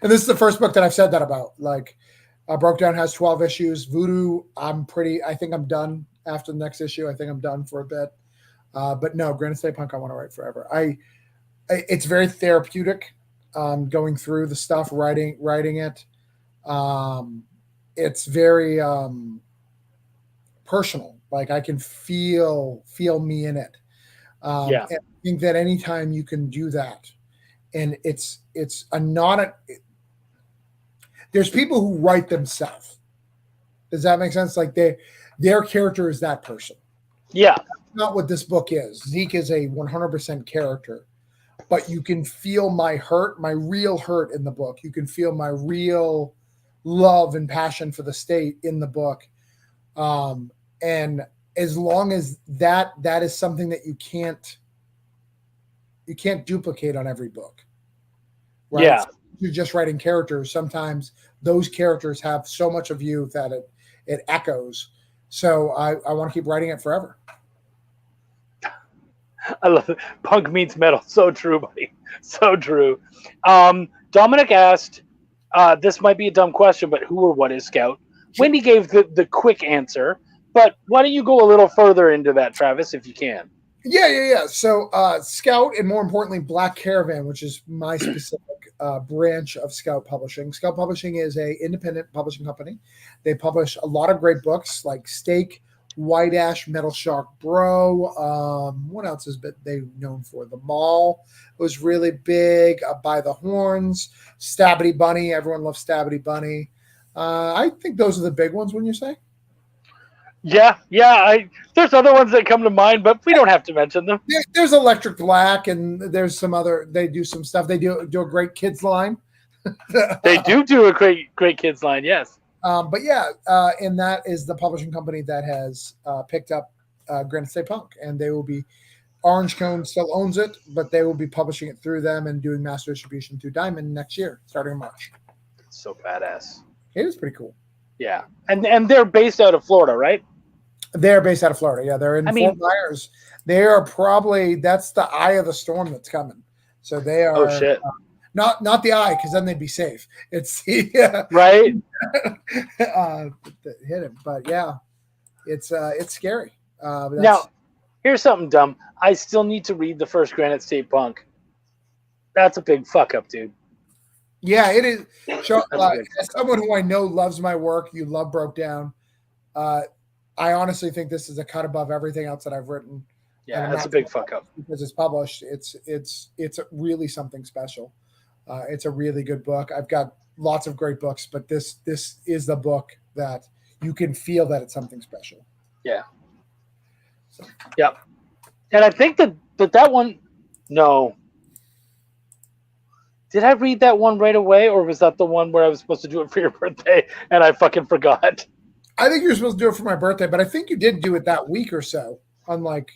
[SPEAKER 4] this is the first book that I've said that about. Like, Broke Down has 12 issues. Voodoo, I think I'm done after the next issue. I think I'm done for a bit. But no, Granite State Punk I want to write forever. It's very therapeutic, going through the stuff, writing it. It's very personal. Like, I can feel me in it. And I think that anytime you can do that, and there's people who write themselves. Does that make sense? Like, their character is that person.
[SPEAKER 1] Yeah.
[SPEAKER 4] That's not what this book is. Zeke is a 100% character, but you can feel my real hurt in the book. You can feel my real love and passion for the state in the book. And as long as that is something that you can't duplicate on every book. Right?
[SPEAKER 1] Yeah.
[SPEAKER 4] You're just writing characters. Sometimes those characters have so much of you that it echoes. So I want to keep writing it forever.
[SPEAKER 1] I love it. Punk meets metal. So true, buddy. So true. Dominic asked, this might be a dumb question, but who or what is Scout? Wendy gave the quick answer, but why don't you go a little further into that, Travis, if you can?
[SPEAKER 4] Yeah. So Scout, and more importantly, Black Caravan, which is my specific branch of Scout Publishing. Scout Publishing is a independent publishing company. They publish a lot of great books like Stake, White Ash, Metal Shark Bro. What else is they known for? The Mall was really big. By the Horns, Stabbity Bunny. Everyone loves Stabbity Bunny. I think those are the big ones, wouldn't you say?
[SPEAKER 1] Yeah. There's other ones that come to mind, but we don't have to mention them.
[SPEAKER 4] There's Electric Black, and there's some other. They do some stuff. They do a great kids line.
[SPEAKER 1] They do a great kids line, yes.
[SPEAKER 4] But yeah, and that is the publishing company that has picked up Granite State Punk, and they will be. Orange Cone still owns it, but they will be publishing it through them and doing master distribution through Diamond next year, starting in March.
[SPEAKER 1] It's so badass.
[SPEAKER 4] It is pretty cool.
[SPEAKER 1] Yeah, and they're based out of Florida, right?
[SPEAKER 4] They're based out of Florida. Yeah, they're in Fort Myers. They are that's the eye of the storm that's coming. So they are.
[SPEAKER 1] Oh shit!
[SPEAKER 4] Not the eye, because then they'd be safe. It's
[SPEAKER 1] right.
[SPEAKER 4] Hit him, but yeah, it's scary.
[SPEAKER 1] Now, here's something dumb. I still need to read the first Granite State Punk. That's a big fuck up, dude.
[SPEAKER 4] Yeah, it is. As someone who I know loves my work, you love Broke Down. I honestly think this is a cut above everything else that I've written.
[SPEAKER 1] Yeah, that's a big fuck up.
[SPEAKER 4] Because it's published. It's really something special. It's a really good book. I've got lots of great books, but this is the book that you can feel that it's something special.
[SPEAKER 1] Yeah. So. Yep. And I think that one, no. Did I read that one right away, or was that the one where I was supposed to do it for your birthday and I fucking forgot?
[SPEAKER 4] I think you were supposed to do it for my birthday, but I think you did do it that week or so. Unlike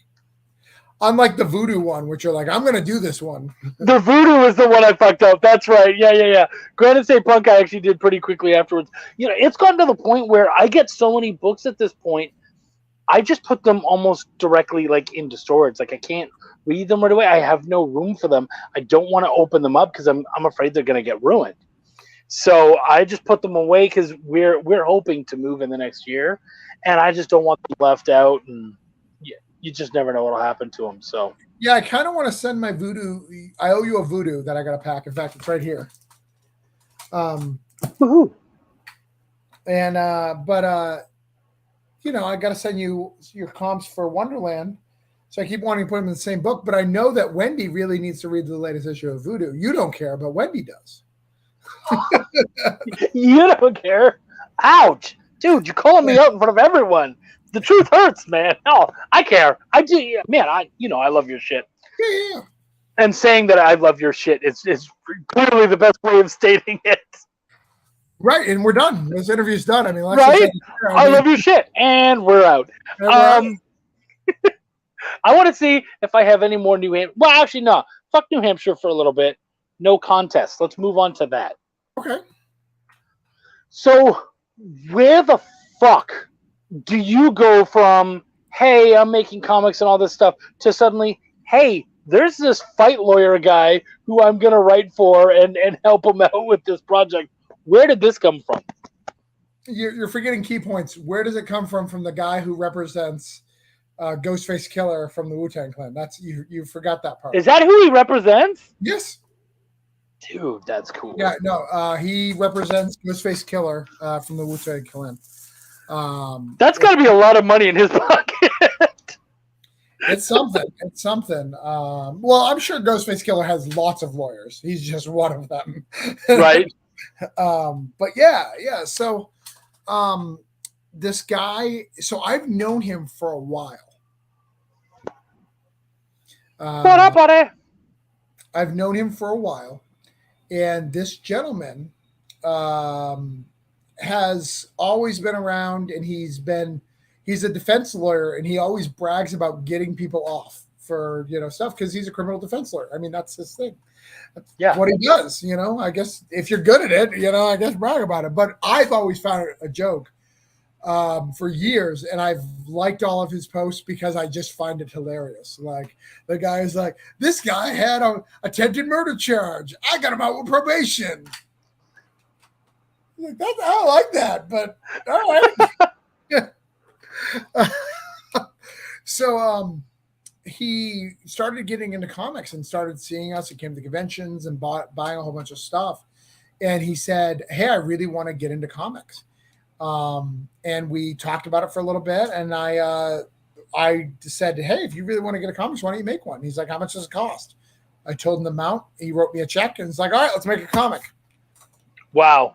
[SPEAKER 4] the voodoo one, which you're like, I'm going to do this one.
[SPEAKER 1] The voodoo is the one I fucked up. That's right. Yeah. Granite State Punk I actually did pretty quickly afterwards. You know, it's gotten to the point where I get so many books at this point, I just put them almost directly like into storage. Like I can't read them right away. I have no room for them. I don't want to open them up because I'm afraid they're going to get ruined. So I just put them away because we're hoping to move in the next year, and I just don't want them left out. And you just never know what'll happen to them. So
[SPEAKER 4] yeah, I kind of want to send my voodoo. I owe you a voodoo that I got to pack. In fact, it's right here.
[SPEAKER 1] Woohoo.
[SPEAKER 4] And you know, I got to send you your comps for Wonderland. So I keep wanting to put them in the same book, but I know that Wendy really needs to read the latest issue of Voodoo. You don't care, but Wendy does.
[SPEAKER 1] You don't care. Ouch. Dude, you're calling me out in front of everyone. The truth hurts, man. No, I care. I do. Man, I love your shit.
[SPEAKER 4] Yeah.
[SPEAKER 1] And saying that I love your shit is clearly the best way of stating it.
[SPEAKER 4] Right, and we're done. This interview's done. I mean,
[SPEAKER 1] right? I love your shit, and we're out. I want to see if I have any more New Hampshire. Well, actually, no. Fuck New Hampshire for a little bit. No contest. Let's move on to that.
[SPEAKER 4] Okay.
[SPEAKER 1] So, where the fuck do you go from, hey, I'm making comics and all this stuff, to suddenly, hey, there's this fight lawyer guy who I'm going to write for and help him out with this project? Where did this come from?
[SPEAKER 4] You're forgetting key points. Where does it come from the guy who represents Ghostface Killer from the Wu-Tang Clan? That's you forgot that part.
[SPEAKER 1] Is that who he represents?
[SPEAKER 4] Yes.
[SPEAKER 1] Dude, that's cool.
[SPEAKER 4] Yeah, no, he represents Ghostface Killer from the Wu-Tang Clan.
[SPEAKER 1] That's got to be a lot of money in his pocket.
[SPEAKER 4] It's something. It's something. Well, I'm sure Ghostface Killer has lots of lawyers. He's just one of them.
[SPEAKER 1] Right.
[SPEAKER 4] But yeah. So, this guy. So I've known him for a while.
[SPEAKER 1] What up, buddy?
[SPEAKER 4] I've known him for a while, and this gentleman has always been around, and he's a defense lawyer, and he always brags about getting people off for stuff because he's a criminal defense lawyer. I mean, that's his thing. That's what he does. I guess if you're good at it, I guess brag about it. But I've always found it a joke for years, and I've liked all of his posts because I just find it hilarious. Like the guy is like, this guy had a attempted murder charge. I got him out with probation. Like, I don't like that, but all right. So he started getting into comics and started seeing us. He came to conventions and buying a whole bunch of stuff. And he said, hey, I really want to get into comics. And we talked about it for a little bit. And I said, hey, if you really want to get a comics, why don't you make one? He's like, how much does it cost? I told him the amount. He wrote me a check and it's like, all right, let's make a comic.
[SPEAKER 1] Wow.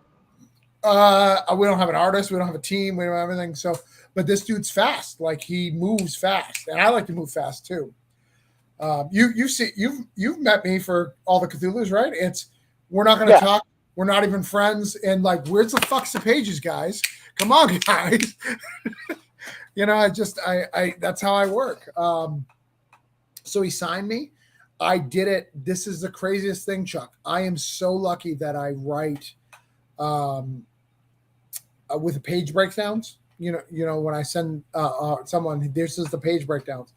[SPEAKER 4] We don't have an artist. We don't have a team. We don't have anything. So, but this dude's fast. Like he moves fast, and I like to move fast too. You've met me for all the Cthulhu's, right? We're not going to talk. We're not even friends. And like, where's the fucks the pages, guys? Come on, guys. That's how I work. So he signed me. I did it. This is the craziest thing, Chuck. I am so lucky that I write with the page breakdowns. When I send someone, this is the page breakdowns.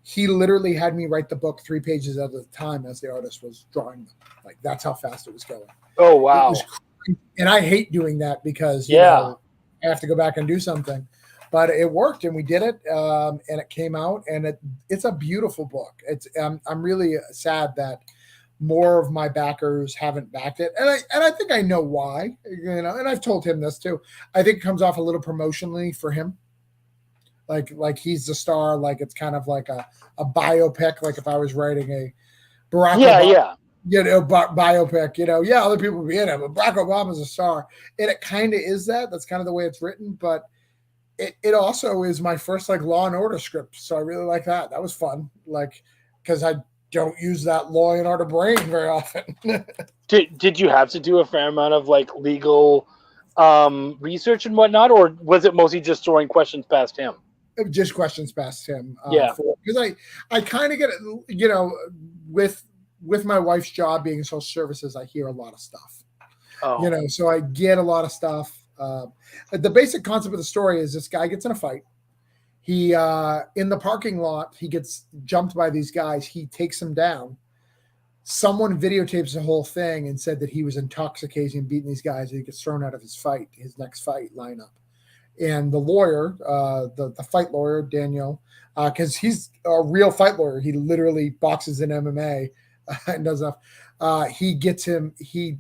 [SPEAKER 4] He literally had me write the book 3 pages at a time as the artist was drawing them. Like that's how fast it was going.
[SPEAKER 1] Oh wow!
[SPEAKER 4] And I hate doing that because I have to go back and do something. But it worked, and we did it, and it came out, and it's a beautiful book. I'm really sad that more of my backers haven't backed it, and I think I know why. And I've told him this too. I think it comes off a little promotionally for him, like he's the star. Like it's kind of like a biopic. Like if I was writing a Barack Obama, biopic. Other people would be in it, but Barack Obama's a star, and it kind of is that. That's kind of the way it's written, but. It also is my first like Law and Order script, so I really like that. That was fun, like because I don't use that Law and Order brain very often.
[SPEAKER 1] Did you have to do a fair amount of like legal research and whatnot, or was it mostly just throwing questions past him?
[SPEAKER 4] Just questions past him.
[SPEAKER 1] Yeah.
[SPEAKER 4] Because I kind of get it, with my wife's job being in social services, I hear a lot of stuff.
[SPEAKER 1] Oh.
[SPEAKER 4] So I get a lot of stuff. The basic concept of the story is this guy gets in a fight. He in the parking lot, he gets jumped by these guys. He takes them down. Someone videotapes the whole thing and said that he was intoxicating and beating these guys. And he gets thrown out of his next fight lineup. And the lawyer, the fight lawyer, Daniel, because he's a real fight lawyer. He literally boxes in MMA and does stuff. He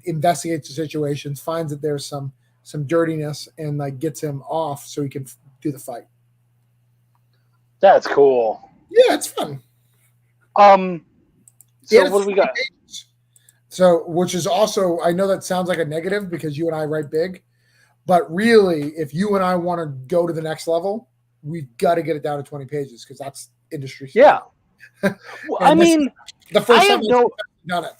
[SPEAKER 4] investigates the situations, finds that there's some dirtiness, and like gets him off so he can do the fight.
[SPEAKER 1] That's cool.
[SPEAKER 4] Yeah, it's fun.
[SPEAKER 1] So what do we got?
[SPEAKER 4] So, which is also, I know that sounds like a negative because you and I write big, but really, if you and I want to go to the next level, we've got to get it down to 20 pages because that's industry standard.
[SPEAKER 1] Yeah. I mean,
[SPEAKER 4] the first
[SPEAKER 1] I
[SPEAKER 4] time
[SPEAKER 1] have no
[SPEAKER 4] done it.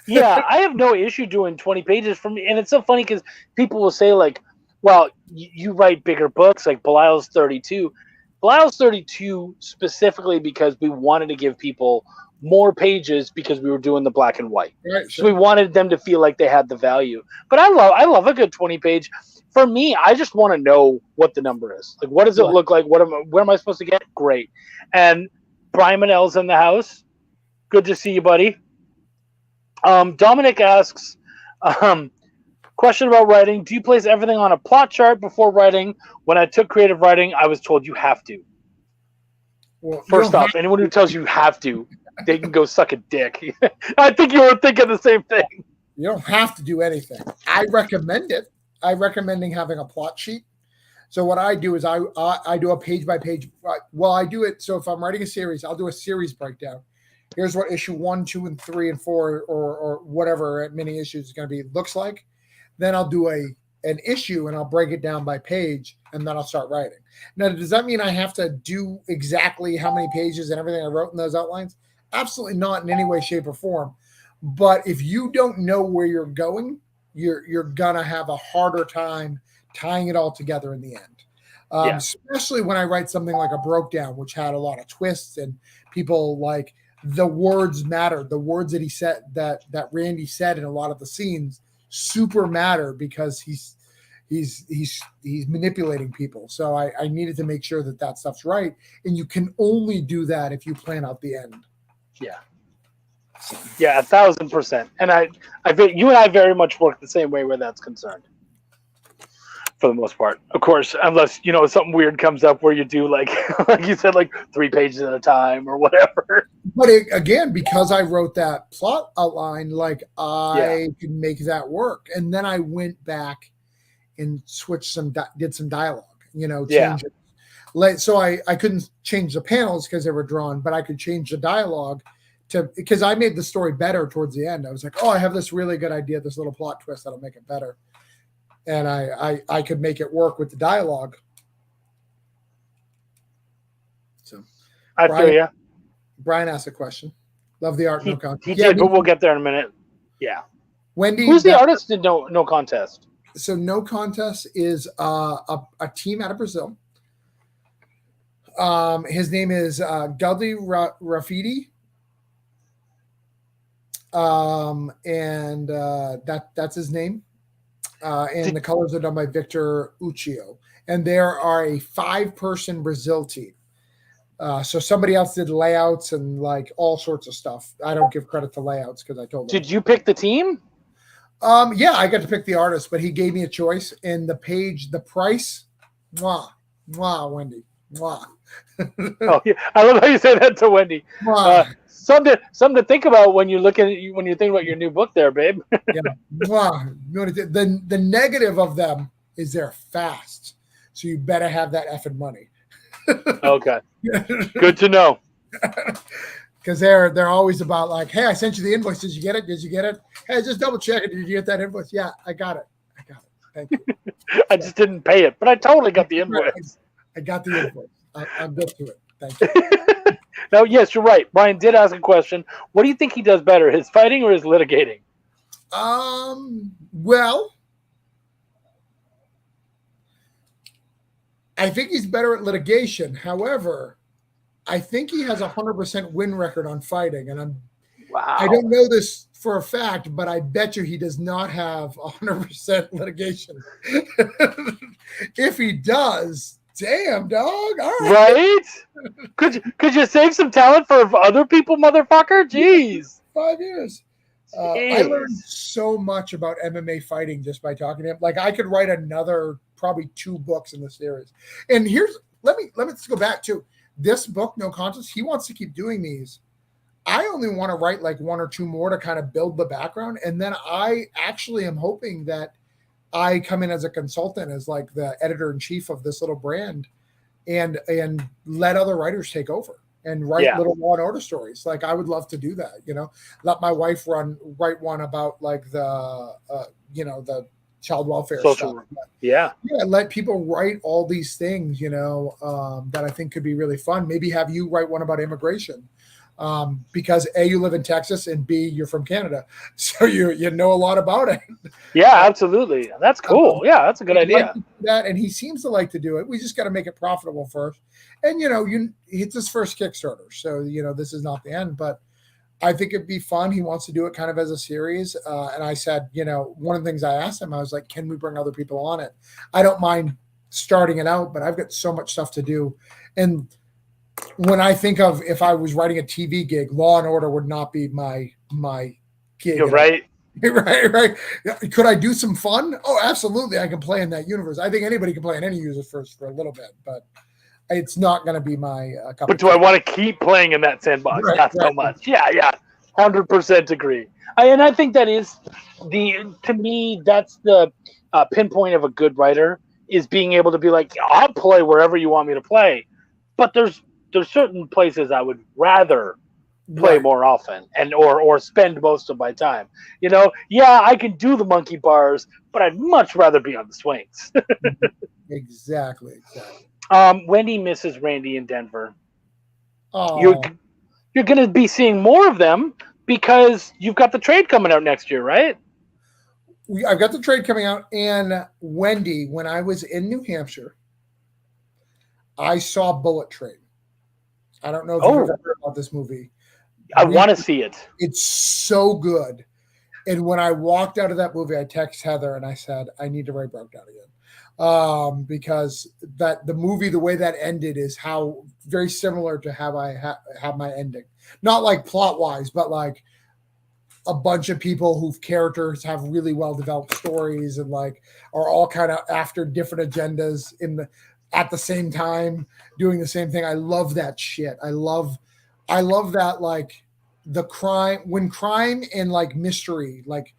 [SPEAKER 1] yeah, I have no issue doing 20 pages for me. And it's so funny because people will say, like, well, you write bigger books, like Belial's 32. Belial's 32 specifically because we wanted to give people more pages because we were doing the black and white.
[SPEAKER 4] Right,
[SPEAKER 1] so we wanted them to feel like they had the value. But I love a good 20 page. For me, I just want to know what the number is. Like, what does it look like? Where am I supposed to get? Great. And Brian Manel's in the house. Good to see you, buddy. Dominic asks, question about writing. Do you place everything on a plot chart before writing? When I took creative writing, I was told you have to.
[SPEAKER 4] Well,
[SPEAKER 1] First off, anyone who tells you have to, they can go suck a dick. I think you were thinking the same thing.
[SPEAKER 4] You don't have to do anything. I recommend it. I'm recommending having a plot sheet. So what I do is I do a page by page. Well, I do it. So if I'm writing a series, I'll do a series breakdown. Here's what issue 1, 2, and 3, and 4, or whatever many issues is going to be looks like. Then I'll do an issue and I'll break it down by page, and then I'll start writing. Now, does that mean I have to do exactly how many pages and everything I wrote in those outlines? Absolutely not in any way, shape, or form. But if you don't know where you're going, you're gonna have a harder time tying it all together in the end. Especially when I write something like a Broke Down, which had a lot of twists and people like the words matter. The words that he said that Randy said in a lot of the scenes super matter because he's manipulating people. So I needed to make sure that stuff's right. And you can only do that if you plan out the end.
[SPEAKER 1] Yeah. Yeah, 1,000%. And I you and I very much work the same way where that's concerned. For the most part, of course, unless something weird comes up where you do like you said, like 3 pages at a time or whatever.
[SPEAKER 4] But again, because I wrote that plot outline, like I could make that work, and then I went back and switched did some dialogue. Change it. So I couldn't change the panels because they were drawn, but I could change the dialogue because I made the story better towards the end. I was like, oh, I have this really good idea, this little plot twist that'll make it better. And I could make it work with the dialogue. So
[SPEAKER 1] I feel you.
[SPEAKER 4] Brian asked a question. Love the art, no contest.
[SPEAKER 1] He did, but we'll get there in a minute. Yeah.
[SPEAKER 4] Wendy,
[SPEAKER 1] who's the artist in No Contest?
[SPEAKER 4] So No Contest is a team out of Brazil. His name is Galdi Rafidi. And that's his name. And the colors are done by Victor Uccio. And there are a 5-person Brazil team. So somebody else did layouts and like all sorts of stuff. I don't give credit to layouts because I told them.
[SPEAKER 1] Did you pick the team?
[SPEAKER 4] Yeah, I got to pick the artist, but he gave me a choice. And the price, Wendy.
[SPEAKER 1] Oh, yeah. I love how you say that to Wendy. Something to think about when you think about your new book there, babe.
[SPEAKER 4] Yeah. The negative of them is they're fast. So you better have that effing money.
[SPEAKER 1] Okay. Good to know.
[SPEAKER 4] Because they're always about like, hey, I sent you the invoice. Did you get it? Hey, just double check it. Did you get that invoice? Yeah, I got it. Thank you.
[SPEAKER 1] I just didn't pay it, but I totally got the invoice.
[SPEAKER 4] I got the invoice. I'm good to it. Thank you.
[SPEAKER 1] No, yes, you're right. Brian did ask a question. What do you think he does better, his fighting or his litigating?
[SPEAKER 4] Well, I think he's better at litigation. However, I think he has 100% win record on fighting, and
[SPEAKER 1] Wow.
[SPEAKER 4] I don't know this for a fact, but I bet you he does not have 100% litigation. If he does, damn dog, all right.
[SPEAKER 1] Right? Could you save some talent for other people, motherfucker? Jeez.
[SPEAKER 4] 5 years. I learned so much about MMA fighting just by talking to him. Like I could write another probably 2 books in the series. And let me go back to this book, No Contest. He wants to keep doing these. I only want to write like 1 or 2 more to kind of build the background. And then I actually am hoping that I come in as a consultant, as like the editor in chief of this little brand, and let other writers take over and write little Law and Order stories. Like I would love to do that, let my wife write one about like the child welfare stuff. Let people write all these things, that I think could be really fun. Maybe have you write one about immigration. Because A, you live in Texas, and B, you're from Canada, so you know a lot about it.
[SPEAKER 1] Yeah, absolutely. That's cool. Yeah, that's a good idea.
[SPEAKER 4] That, and he seems to like to do it. We just got to make it profitable first. And it's his first Kickstarter, so this is not the end. But I think it'd be fun. He wants to do it kind of as a series. And I said, one of the things I asked him, I was like, can we bring other people on it? I don't mind starting it out, but I've got so much stuff to do. And when I think of if I was writing a TV gig, Law and Order would not be my gig.
[SPEAKER 1] You're right.
[SPEAKER 4] Right. Could I do some fun? Oh, absolutely. I can play in that universe. I think anybody can play in any universe for a little bit, but it's not going to be my cup.
[SPEAKER 1] But do I want to keep playing in that sandbox? Not so much. Yeah. 100% agree. And I think that is to me, that's the pinpoint of a good writer, is being able to be like, I'll play wherever you want me to play. But there's certain places I would rather play more often or spend most of my time. I can do the monkey bars, but I'd much rather be on the swings.
[SPEAKER 4] Exactly.
[SPEAKER 1] Wendy misses Randy in Denver.
[SPEAKER 4] Oh.
[SPEAKER 1] You're going to be seeing more of them because you've got the trade coming out next year, right?
[SPEAKER 4] I've got the trade coming out, and Wendy, when I was in New Hampshire, I saw Bullet Train. I don't know if you've ever heard about this movie.
[SPEAKER 1] I want to see it.
[SPEAKER 4] It's so good. And when I walked out of that movie, I texted Heather and I said, I need to write Broke Down again. Because the movie, the way that ended is how very similar to how I have my ending. Not like plot wise, but like a bunch of people whose characters have really well developed stories and like are all kind of after different agendas at the same time doing the same thing. I love that shit. I love that, like the crime and like mystery like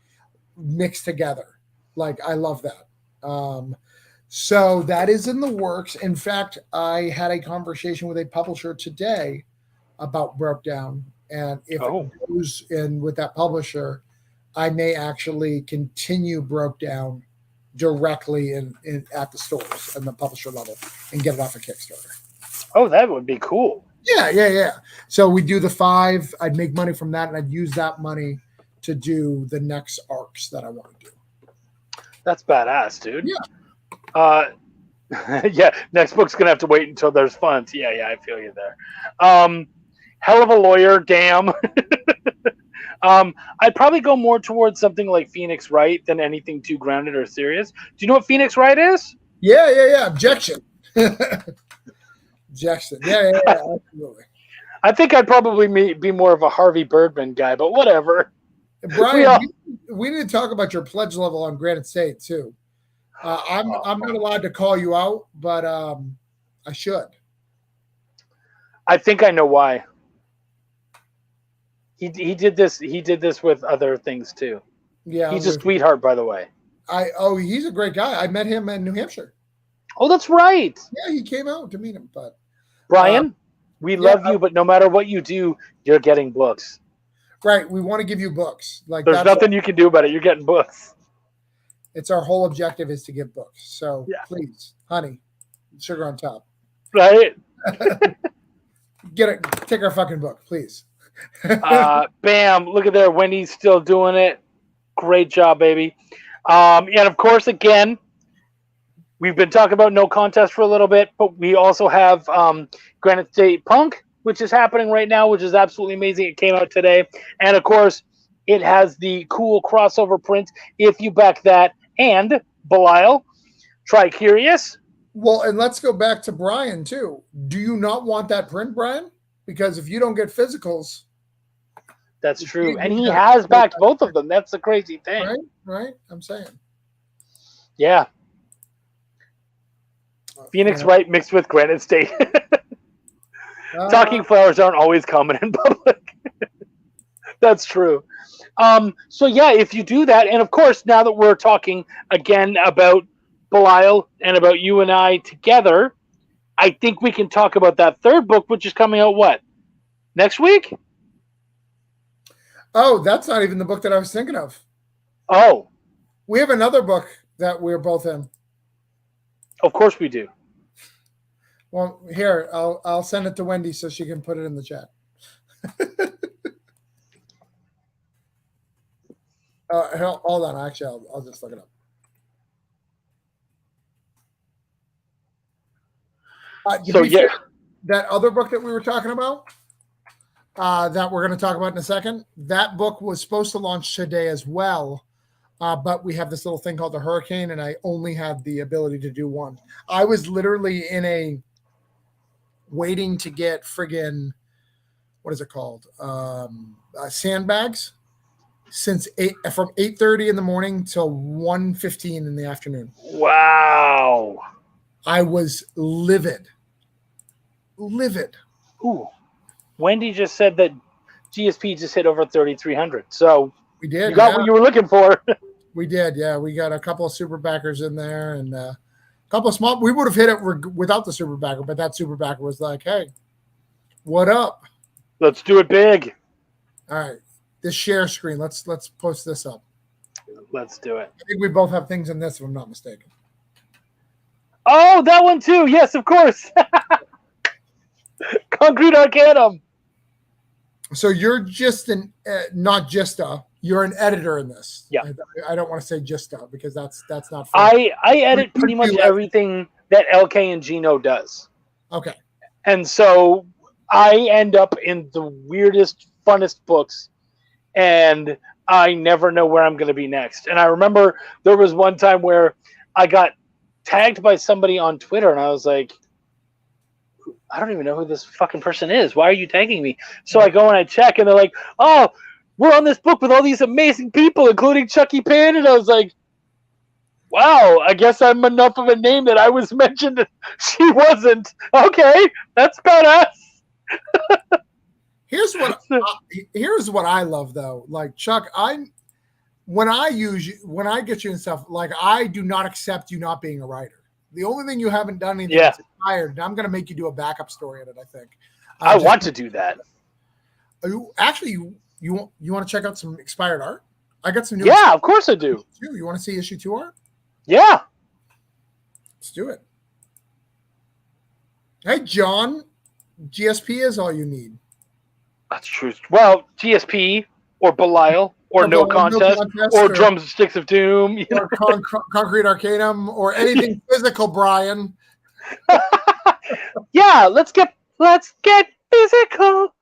[SPEAKER 4] mixed together. Like I love that. So that is in the works. In fact, I had a conversation with a publisher today about Broke Down, and if it goes in with that publisher, I may actually continue Broke Down directly in at the stores and the publisher level and get it off a Kickstarter.
[SPEAKER 1] Oh, that would be cool.
[SPEAKER 4] Yeah. So we do the 5. I'd make money from that, and I'd use that money to do the next arcs that I want to do.
[SPEAKER 1] That's badass, dude.
[SPEAKER 4] Yeah.
[SPEAKER 1] Next book's gonna have to wait until there's funds. Yeah, I feel you there. Hell of a lawyer, damn. I'd probably go more towards something like Phoenix Wright than anything too grounded or serious. Do you know what Phoenix Wright is?
[SPEAKER 4] Yeah. Objection. Objection. Yeah, absolutely.
[SPEAKER 1] I think I'd probably be more of a Harvey Birdman guy, but whatever.
[SPEAKER 4] Brian, we need to talk about your pledge level on Granite State too. I'm not allowed to call you out, but I should.
[SPEAKER 1] I think I know why. He did this. He did this with other things too.
[SPEAKER 4] Yeah,
[SPEAKER 1] he's a sweetheart, by the way.
[SPEAKER 4] He's a great guy. I met him in New Hampshire.
[SPEAKER 1] Oh, that's right.
[SPEAKER 4] Yeah, he came out to meet him. But
[SPEAKER 1] Brian, we love you, but no matter what you do, you're getting books.
[SPEAKER 4] Right. We want to give you books. Like
[SPEAKER 1] there's nothing you can do about it. You're getting books.
[SPEAKER 4] It's our whole objective is to give books. So please, honey, sugar on top.
[SPEAKER 1] Right.
[SPEAKER 4] Take our fucking book, please.
[SPEAKER 1] Bam! Look at there. Wendy's still doing it. Great job, baby. And of course, again, we've been talking about no contest for a little bit, but we also have Granite State Punk, which is happening right now, which is absolutely amazing. It came out today. And of course, it has the cool crossover print if you back that. And Belial, try Curious.
[SPEAKER 4] Well, and let's go back to Brian, too. Do you not want that print, Brian? Because if you don't get physicals.
[SPEAKER 1] That's true. And he has backed both of them. That's the crazy thing.
[SPEAKER 4] Right. I'm saying.
[SPEAKER 1] Yeah. Phoenix Wright mixed with Granite State. Talking flowers aren't always common in public. That's true. So, yeah, if you do that, and of course, now that we're talking again about Belial and about you and I together, I think we can talk about that third book, which is coming out, what, next week?
[SPEAKER 4] Oh, that's not even the book that I was thinking of.
[SPEAKER 1] Oh.
[SPEAKER 4] We have another book that we're both in.
[SPEAKER 1] Of course we do.
[SPEAKER 4] Well, here, I'll send it to Wendy so she can put it in the chat. Hold on. Actually, I'll just look it up. That other book that we were talking about, that we're going to talk about in a second, that book was supposed to launch today as well, but we have this little thing called the Hurricane, and I only had the ability to do one. I was literally in a waiting to get friggin', what is it called? Sandbags from 8:30 in the morning till 1:15 in the afternoon.
[SPEAKER 1] Wow.
[SPEAKER 4] I was livid.
[SPEAKER 1] Ooh. Wendy just said that GSP just hit over 3,300. So
[SPEAKER 4] we did.
[SPEAKER 1] You got what you were looking for.
[SPEAKER 4] We did, yeah. We got a couple of super backers in there and a couple of small. We would have hit it without the super backer, but that super backer was like, "Hey, what up?
[SPEAKER 1] Let's do it big."
[SPEAKER 4] All right, this share screen. Let's post this up.
[SPEAKER 1] Let's do it.
[SPEAKER 4] I think we both have things in this, if I'm not mistaken.
[SPEAKER 1] Oh, that one too. Yes, of course. Concrete Arcanum.
[SPEAKER 4] So you're just you're an editor in this.
[SPEAKER 1] Yeah.
[SPEAKER 4] I don't want to say just because that's not
[SPEAKER 1] fair. I edit pretty much everything that LK and Gino does.
[SPEAKER 4] Okay.
[SPEAKER 1] And so I end up in the weirdest, funnest books, and I never know where I'm going to be next. And I remember there was one time where I got tagged by somebody on Twitter, and I was like, I don't even know who this fucking person is. Why are you tagging me? So I go and I check, and they're like, "Oh, we're on this book with all these amazing people, including Chucky Pan." And I was like, wow, I guess I'm enough of a name that I was mentioned and she wasn't. Okay, that's badass.
[SPEAKER 4] Here's what I love though. Like Chuck, when I get you and stuff, like I do not accept you not being a writer. The only thing you haven't done anything is inspired. And I'm going to make you do a backup story in it. I think.
[SPEAKER 1] I want to do that.
[SPEAKER 4] You want to check out some expired art? I got some new.
[SPEAKER 1] Yeah, of course I do.
[SPEAKER 4] You want to see issue 2 art?
[SPEAKER 1] Yeah.
[SPEAKER 4] Let's do it. Hey, John, GSP is all you need.
[SPEAKER 1] That's true. Well, GSP or Belial or no contest or Drumsticks of Doom.
[SPEAKER 4] Or Concrete Arcanum or anything physical, Brian.
[SPEAKER 1] Yeah, let's get physical.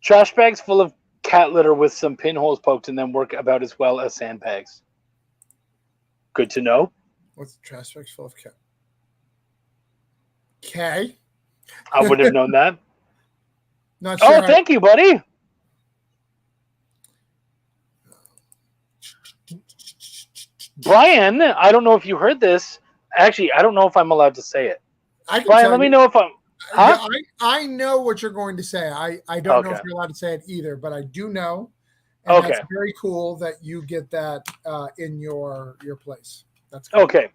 [SPEAKER 1] Trash bags full of cat litter with some pinholes poked in them work about as well as sandbags. Good to know.
[SPEAKER 4] What's trash bags full of cat? Okay.
[SPEAKER 1] I wouldn't have known that.
[SPEAKER 4] Not sure.
[SPEAKER 1] Oh, thank you, buddy. Brian, I don't know if you heard this. Actually, I don't know if I'm allowed to say it. Brian, let me know if I'm... Huh?
[SPEAKER 4] I know what you're going to say. I don't know if you're allowed to say it either, but I do know. And that's very cool that you get that in your place. That's cool. Okay.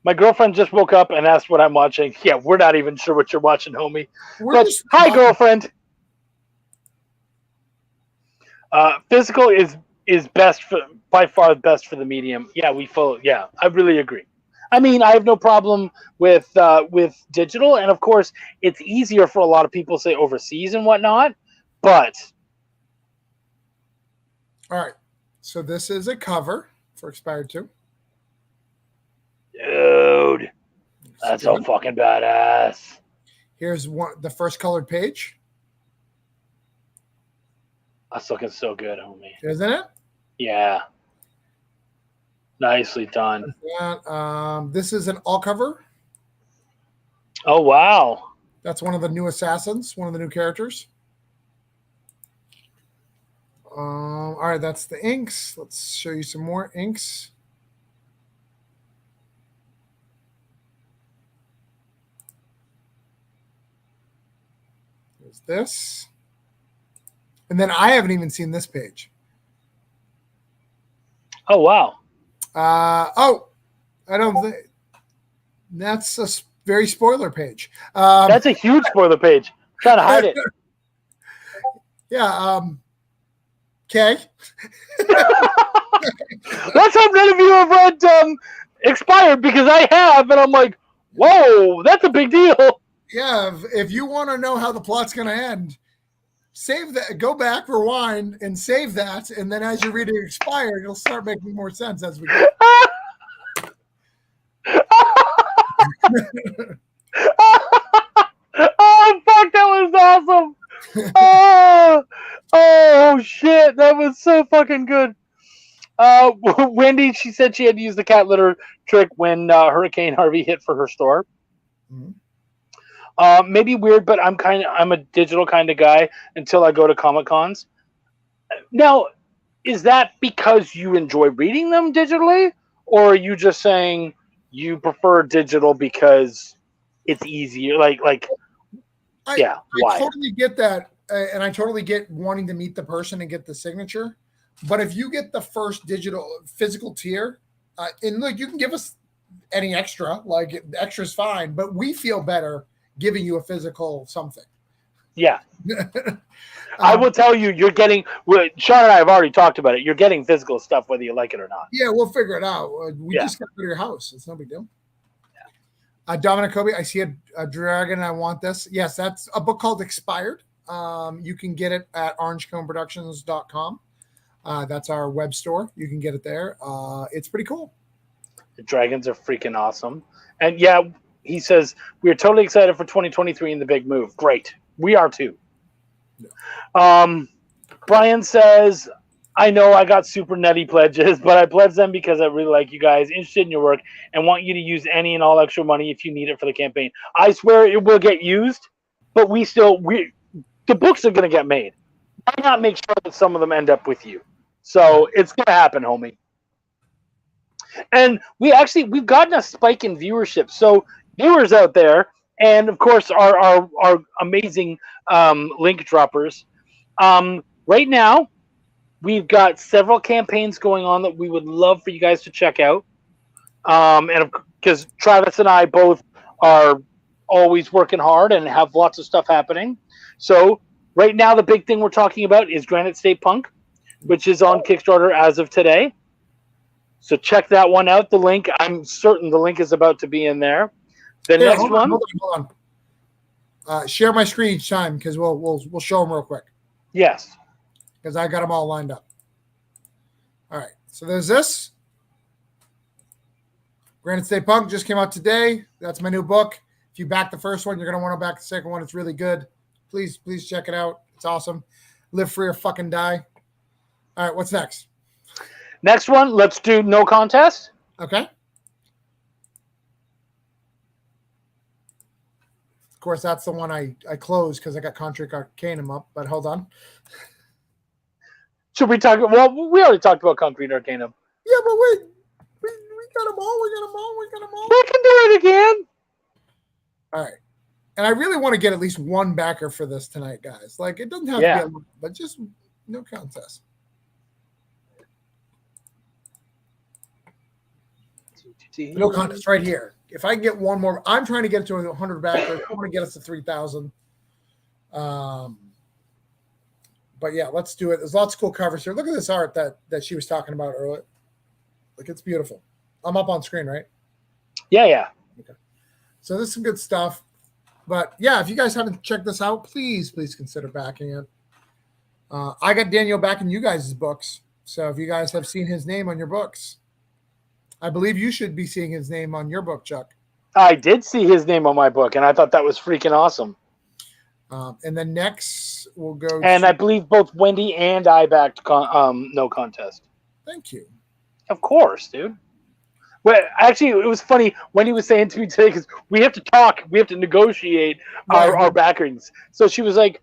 [SPEAKER 1] My girlfriend just woke up and asked what I'm watching. Yeah, we're not even sure what you're watching, homie. Hi, girlfriend. Physical is best by far best for the medium. Yeah, I really agree. I mean, I have no problem with digital, and of course, it's easier for a lot of people, say overseas and whatnot. But
[SPEAKER 4] All right. So this is a cover for Expired 2.
[SPEAKER 1] dude, that's so fucking badass.
[SPEAKER 4] Here's the first colored page.
[SPEAKER 1] That's looking so good, homie.
[SPEAKER 4] Isn't it?
[SPEAKER 1] Yeah. Nicely done.
[SPEAKER 4] This is an all cover.
[SPEAKER 1] Oh, wow.
[SPEAKER 4] That's one of the new assassins, one of the new characters. All right, that's the inks. Let's show you some more inks. There's this. And then I haven't even seen this page.
[SPEAKER 1] Oh, wow.
[SPEAKER 4] I don't think that's a very spoiler page.
[SPEAKER 1] That's a huge spoiler page. I'm trying to hide it.
[SPEAKER 4] Yeah. Okay.
[SPEAKER 1] Let's hope none of you have read Expired, because I have, and I'm like, whoa, that's a big deal.
[SPEAKER 4] Yeah. If you want to know how the plot's going to end, save that. Go back, rewind, and save that, and then as you read it Expired, it'll start making more sense as we go.
[SPEAKER 1] Oh, fuck, that was awesome. Oh shit, that was so fucking good. Wendy, she said she had to use the cat litter trick when Hurricane Harvey hit for her store. Mm-hmm. Maybe weird, but I'm a digital kind of guy until I go to Comic Cons. Now, is that because you enjoy reading them digitally, or are you just saying you prefer digital because it's easier?
[SPEAKER 4] I totally get that, and I totally get wanting to meet the person and get the signature. But if you get the first physical tier, and look, you can give us any extra, like the extra's fine, but we feel better giving you a physical something.
[SPEAKER 1] Yeah. I will tell you, you're getting, Sean and I have already talked about it, you're getting physical stuff whether you like it or not.
[SPEAKER 4] Yeah, we'll figure it out. We just got to go to your house. It's no big deal. Dominic Kobe, I see a dragon. I want this. Yes, that's a book called Expired. You can get it at orangeconeproductions.com. That's our web store. You can get it there. It's pretty cool.
[SPEAKER 1] The dragons are freaking awesome. And yeah, he says, we're totally excited for 2023 and the big move. Great. We are too. Yeah. Brian says, I know I got super nutty pledges, but I pledged them because I really like you guys, interested in your work, and want you to use any and all extra money if you need it for the campaign. I swear it will get used, but the books are going to get made. Why not make sure that some of them end up with you? So it's going to happen, homie. And we've gotten a spike in viewership. So viewers out there, and of course our amazing link droppers, right now, we've got several campaigns going on that we would love for you guys to check out. And because Travis and I both are always working hard and have lots of stuff happening. So right now, the big thing we're talking about is Granite State Punk, which is on Kickstarter as of today. So check that one out. The link, I'm certain the link is about to be in there. Hold
[SPEAKER 4] on. Share my screen each time because we'll show them real quick.
[SPEAKER 1] Yes.
[SPEAKER 4] Because I got them all lined up. All right. So there's this. Granite State Punk just came out today. That's my new book. If you back the first one, you're going to want to back the second one. It's really good. Please check it out. It's awesome. Live free or fucking die. All right. What's next?
[SPEAKER 1] Next one, let's do No Contest.
[SPEAKER 4] Okay. Of course, that's the one I closed because I got Contract Arcanum up, but hold on.
[SPEAKER 1] Should we talk? Well, we already talked about Concrete Arcanum.
[SPEAKER 4] Yeah, but wait. We got them all. We got them all.
[SPEAKER 1] We can do it again.
[SPEAKER 4] All right. And I really want to get at least one backer for this tonight, guys. Like, it doesn't have to be a lot, but just No Contest. No Contest right here. If I can get one more, I'm trying to get to 100 backers. I want to get us to 3,000. But yeah, let's do it. There's lots of cool covers here. Look at this art that she was talking about earlier. Like, it's beautiful. I'm up on screen, right?
[SPEAKER 1] Yeah.
[SPEAKER 4] So this is some good stuff. But yeah, if you guys haven't checked this out, please consider backing it. I got Daniel backing you guys' books. So if you guys have seen his name on your books, I believe you should be seeing his name on your book, Chuck.
[SPEAKER 1] I did see his name on my book, and I thought that was freaking awesome.
[SPEAKER 4] And then next we'll go.
[SPEAKER 1] And I believe both Wendy and I backed No Contest.
[SPEAKER 4] Thank you.
[SPEAKER 1] Of course, dude. Well, actually, it was funny. Wendy was saying to me today, because we have to talk, we have to negotiate our backings. So she was like,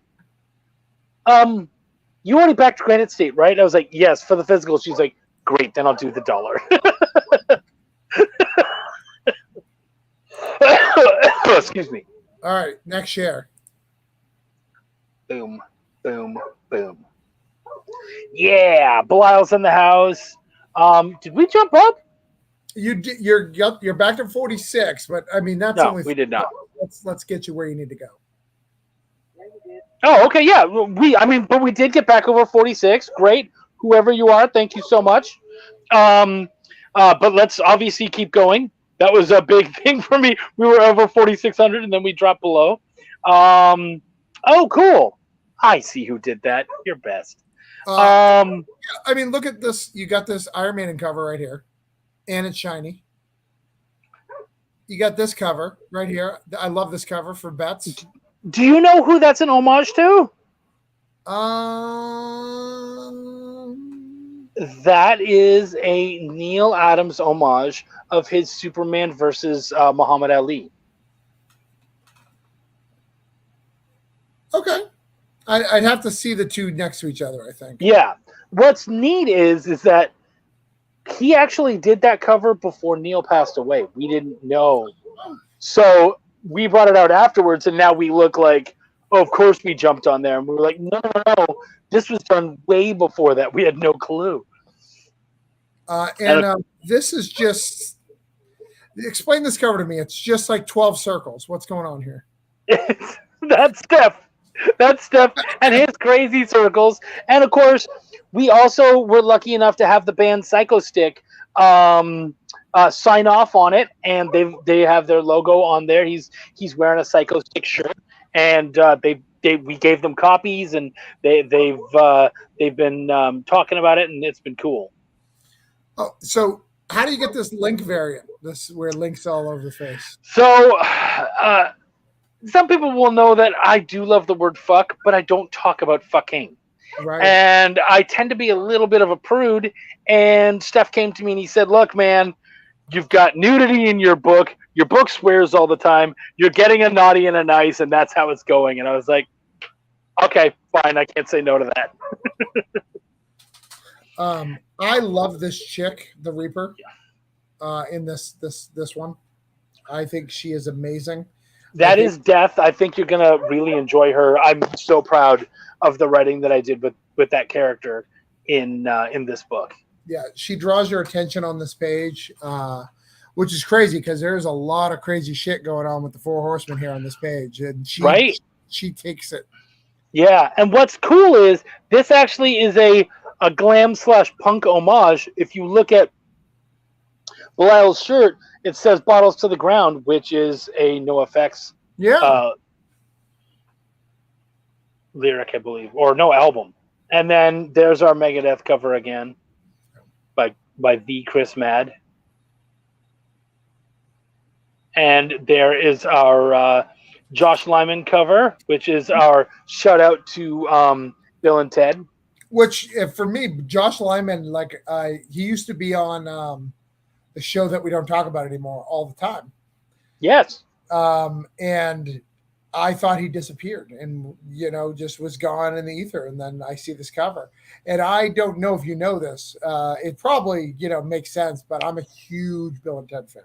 [SPEAKER 1] you already backed Granite State, right? I was like, yes, for the physical. She's like, great, then I'll do the dollar. Excuse me.
[SPEAKER 4] All right, next share.
[SPEAKER 1] Boom, boom, boom. Yeah, Belial's in the house. Did we jump up?
[SPEAKER 4] You're back to 46, but I mean that's
[SPEAKER 1] no, we did not.
[SPEAKER 4] Let's get you where you need to go.
[SPEAKER 1] Oh, okay, yeah. But we did get back over 46. Great, whoever you are, thank you so much. But let's obviously keep going. That was a big thing for me. We were over 4,600, and then we dropped below. Oh, cool. I see who did that. You're best.
[SPEAKER 4] I mean, look at this. You got this Iron Maiden cover right here, and it's shiny. You got this cover right here. I love this cover for bets.
[SPEAKER 1] Do you know who that's an homage to? That is a Neil Adams homage of his Superman versus Muhammad Ali.
[SPEAKER 4] Okay. I'd have to see the two next to each other, I think.
[SPEAKER 1] Yeah. What's neat is that he actually did that cover before Neil passed away. We didn't know. So we brought it out afterwards, and now we look like, oh, of course we jumped on there. And we were like, no. This was done way before that. We had no clue.
[SPEAKER 4] This is just... Explain this cover to me. It's just like 12 circles. What's going on here?
[SPEAKER 1] That's Steph. That's Steph and his crazy circles. And, of course, we also were lucky enough to have the band Psycho Stick sign off on it, and they have their logo on there. He's wearing a Psycho Stick shirt, and we gave them copies, and they've been talking about it, and it's been cool.
[SPEAKER 4] Oh, so how do you get this link variant? This where links all over the face.
[SPEAKER 1] So, some people will know that I do love the word fuck, but I don't talk about fucking.
[SPEAKER 4] Right.
[SPEAKER 1] And I tend to be a little bit of a prude. And Steph came to me and he said, look, man, you've got nudity in your book. Your book swears all the time. You're getting a naughty and a nice, and that's how it's going. And I was like, okay, fine. I can't say no to that.
[SPEAKER 4] I love this chick, the Reaper, in this one. I think she is amazing.
[SPEAKER 1] That is Death. I think you're going to really enjoy her. I'm so proud of the writing that I did with that character in this book.
[SPEAKER 4] Yeah, she draws your attention on this page, which is crazy because there's a lot of crazy shit going on with the Four Horsemen here on this page. And she takes it.
[SPEAKER 1] Yeah, and what's cool is this actually is a glam/punk homage. If you look at Belial's shirt, it says "Bottles to the Ground," which is a NoFX lyric, I believe, or no album. And then there's our Megadeth cover again by the Chris Mad. And there is our Josh Lyman cover, which is our shout out to Bill and Ted.
[SPEAKER 4] Which, for me, Josh Lyman, he used to be on the show that we don't talk about anymore all the time.
[SPEAKER 1] Yes.
[SPEAKER 4] And I thought he disappeared and, just was gone in the ether. And then I see this cover. And I don't know if you know this. It probably, makes sense, but I'm a huge Bill and Ted fan.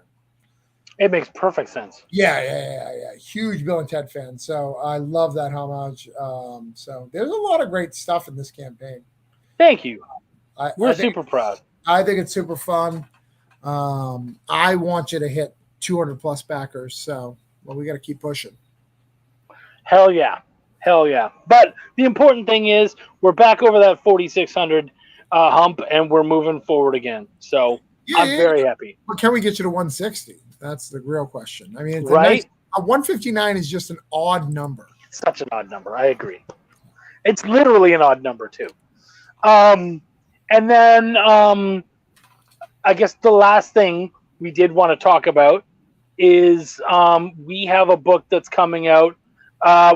[SPEAKER 1] It makes perfect sense.
[SPEAKER 4] Yeah. Huge Bill and Ted fan. So I love that homage. So there's a lot of great stuff in this campaign.
[SPEAKER 1] Thank you. We're
[SPEAKER 4] super
[SPEAKER 1] proud.
[SPEAKER 4] I think it's super fun. I want you to hit 200 plus backers. So we got to keep pushing.
[SPEAKER 1] Hell yeah. But the important thing is we're back over that 4,600 hump and we're moving forward again. So I'm very happy.
[SPEAKER 4] But can we get you to 160? That's the real question. I mean, it's
[SPEAKER 1] right?
[SPEAKER 4] A 159 is just an odd number.
[SPEAKER 1] Such an odd number. I agree. It's literally an odd number too. And then I guess the last thing we did want to talk about is we have a book that's coming out.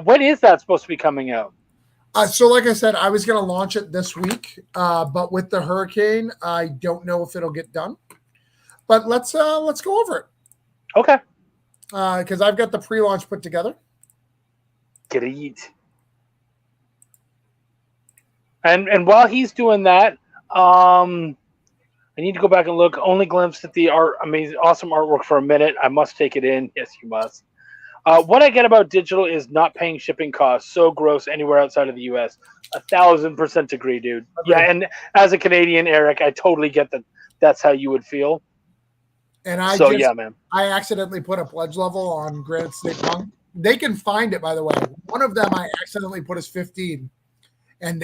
[SPEAKER 1] When is that supposed to be coming out?
[SPEAKER 4] So like I said, I was going to launch it this week, but with the hurricane, I don't know if it'll get done. But let's go over it.
[SPEAKER 1] Okay.
[SPEAKER 4] Because I've got the pre-launch put together.
[SPEAKER 1] Get to eat. And while he's doing that, I need to go back and look. Only glimpsed at the amazing, awesome artwork for a minute. I must take it in. Yes, you must. What I get about digital is not paying shipping costs. So gross anywhere outside of the U.S. 1,000% agree, dude. Okay. Yeah, and as a Canadian, Eric, I totally get that. That's how you would feel.
[SPEAKER 4] And yeah, man. I accidentally put a pledge level on Granite State Punk. They can find it, by the way. One of them I accidentally put as 15, and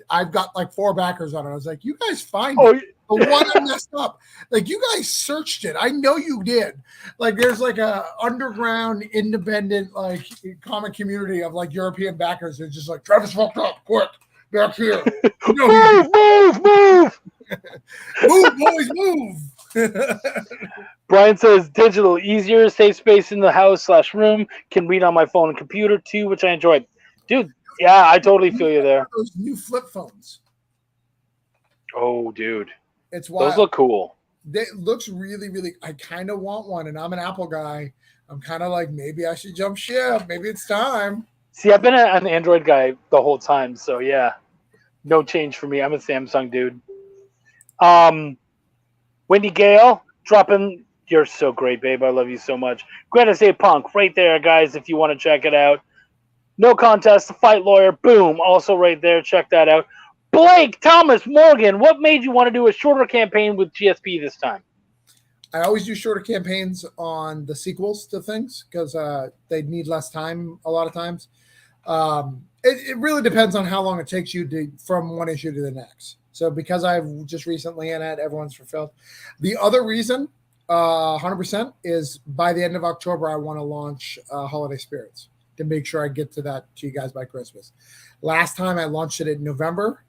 [SPEAKER 4] I've got like 4 backers on it. I was like, you guys find it. The one I messed up. Like, you guys searched it. I know you did. Like, there's like a underground, independent, like comic community of like European backers. It's just like, Travis fucked up. Quick, back here.
[SPEAKER 1] Move,
[SPEAKER 4] move, boys, move.
[SPEAKER 1] Brian says digital, easier, safe space in the house / room, can read on my phone and computer too, which I enjoyed. Dude, yeah, I totally feel you there.
[SPEAKER 4] Those new flip phones.
[SPEAKER 1] Oh, dude.
[SPEAKER 4] It's wild.
[SPEAKER 1] Those look cool.
[SPEAKER 4] It looks really, really. I kind of want one, and I'm an Apple guy. I'm kind of like, maybe I should jump ship. Maybe it's time.
[SPEAKER 1] See, I've been an Android guy the whole time, so yeah, no change for me. I'm a Samsung dude. Wendy Gale dropping. You're so great, babe. I love you so much. Granite State Punk, right there, guys. If you want to check it out. No Contest, The Fight Lawyer, boom, also right there. Check that out. Blake Thomas Morgan, what made you want to do a shorter campaign with GSP this time?
[SPEAKER 4] I always do shorter campaigns on the sequels to things because they need less time a lot of times. It really depends on how long it takes you from one issue to the next. So because I've just recently had Everyone's Fulfilled. The other reason, 100%, is by the end of October, I want to launch Holiday Spirits to make sure I get to you guys by Christmas. Last time I launched it in November,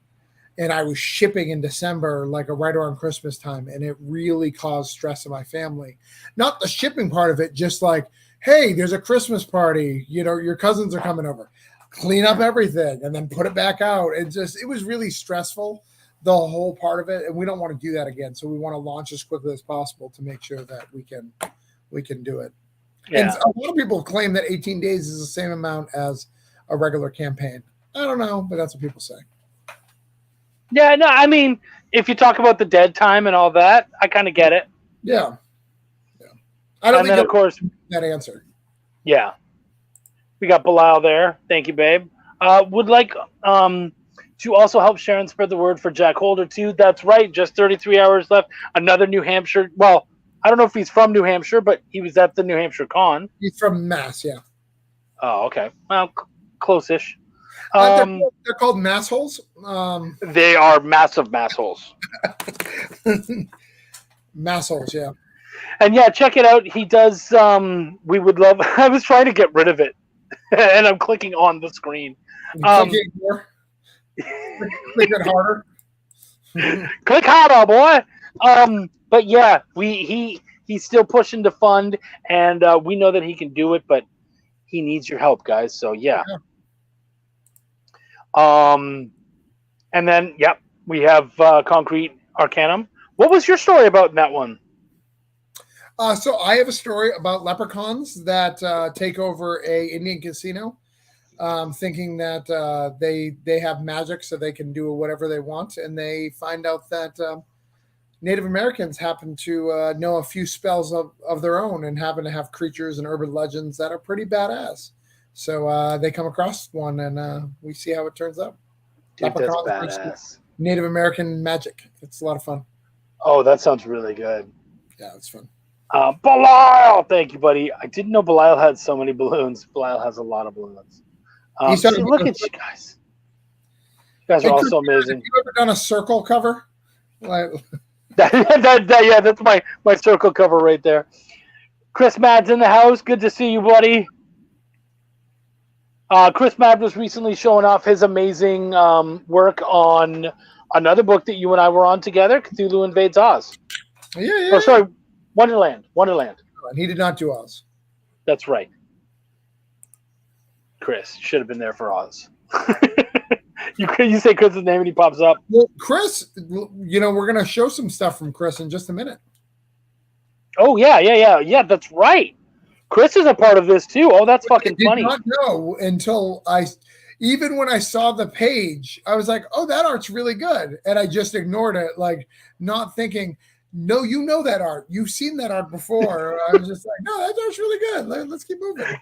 [SPEAKER 4] and I was shipping in December, like right around Christmas time, and it really caused stress in my family. Not the shipping part of it, just like, hey, there's a Christmas party, your cousins are coming over. Clean up everything and then put it back out. It was really stressful, the whole part of it, and we don't want to do that again. So we want to launch as quickly as possible to make sure that we can do it. Yeah. And a lot of people claim that 18 days is the same amount as a regular campaign. I don't know, but that's what people say.
[SPEAKER 1] Yeah, no, I mean, if you talk about the dead time and all that, I kind of get it.
[SPEAKER 4] Yeah. I don't think of course that answer.
[SPEAKER 1] Yeah. We got Belial there. Thank you, babe. Would like to also help Sharon spread the word for Jack Holder, too. That's right. Just 33 hours left. Another New Hampshire. Well, I don't know if he's from New Hampshire, but he was at the New Hampshire Con.
[SPEAKER 4] He's from Mass, yeah.
[SPEAKER 1] Oh, okay. Well, close-ish.
[SPEAKER 4] They're called massholes.
[SPEAKER 1] They are massive massholes.
[SPEAKER 4] Massholes, yeah.
[SPEAKER 1] And yeah, check it out. He does. We would love. I was trying to get rid of it, and I'm clicking on the screen.
[SPEAKER 4] Click it harder.
[SPEAKER 1] Click harder, boy. But yeah, he's still pushing to fund, and we know that he can do it, but he needs your help, guys. So yeah. And then, yep, we have Concrete Arcanum. What was your story about in that one?
[SPEAKER 4] So I have a story about leprechauns that take over a Indian casino, thinking that they have magic so they can do whatever they want. And they find out that Native Americans happen to know a few spells of their own and happen to have creatures and urban legends that are pretty badass. So they come across one, and we see how it turns out.
[SPEAKER 1] Dude, that's badass.
[SPEAKER 4] Native American magic. It's a lot of fun.
[SPEAKER 1] Oh, that sounds really good.
[SPEAKER 4] Yeah, it's fun.
[SPEAKER 1] Belial! Thank you, buddy. I didn't know Belial had so many balloons. Belial has a lot of balloons. Look at you guys. You guys are all so amazing.
[SPEAKER 4] Have you ever done a circle cover?
[SPEAKER 1] Yeah, that's my circle cover right there. Chris Mad's in the house. Good to see you, buddy. Chris Mad was recently showing off his amazing work on another book that you and I were on together, Cthulhu Invades Oz.
[SPEAKER 4] Yeah.
[SPEAKER 1] Oh, sorry, Wonderland.
[SPEAKER 4] And he did not do Oz.
[SPEAKER 1] That's right. Chris should have been there for Oz. You say Chris's name and he pops up.
[SPEAKER 4] Well, Chris, we're going to show some stuff from Chris in just a minute.
[SPEAKER 1] Oh, yeah, that's right. Chris is a part of this too. Oh, that's fucking funny.
[SPEAKER 4] I did not know until even when I saw the page, I was like, oh, that art's really good. And I just ignored it, like not thinking, no, you know that art. You've seen that art before. I was just like, no, that art's really good. Let's keep moving.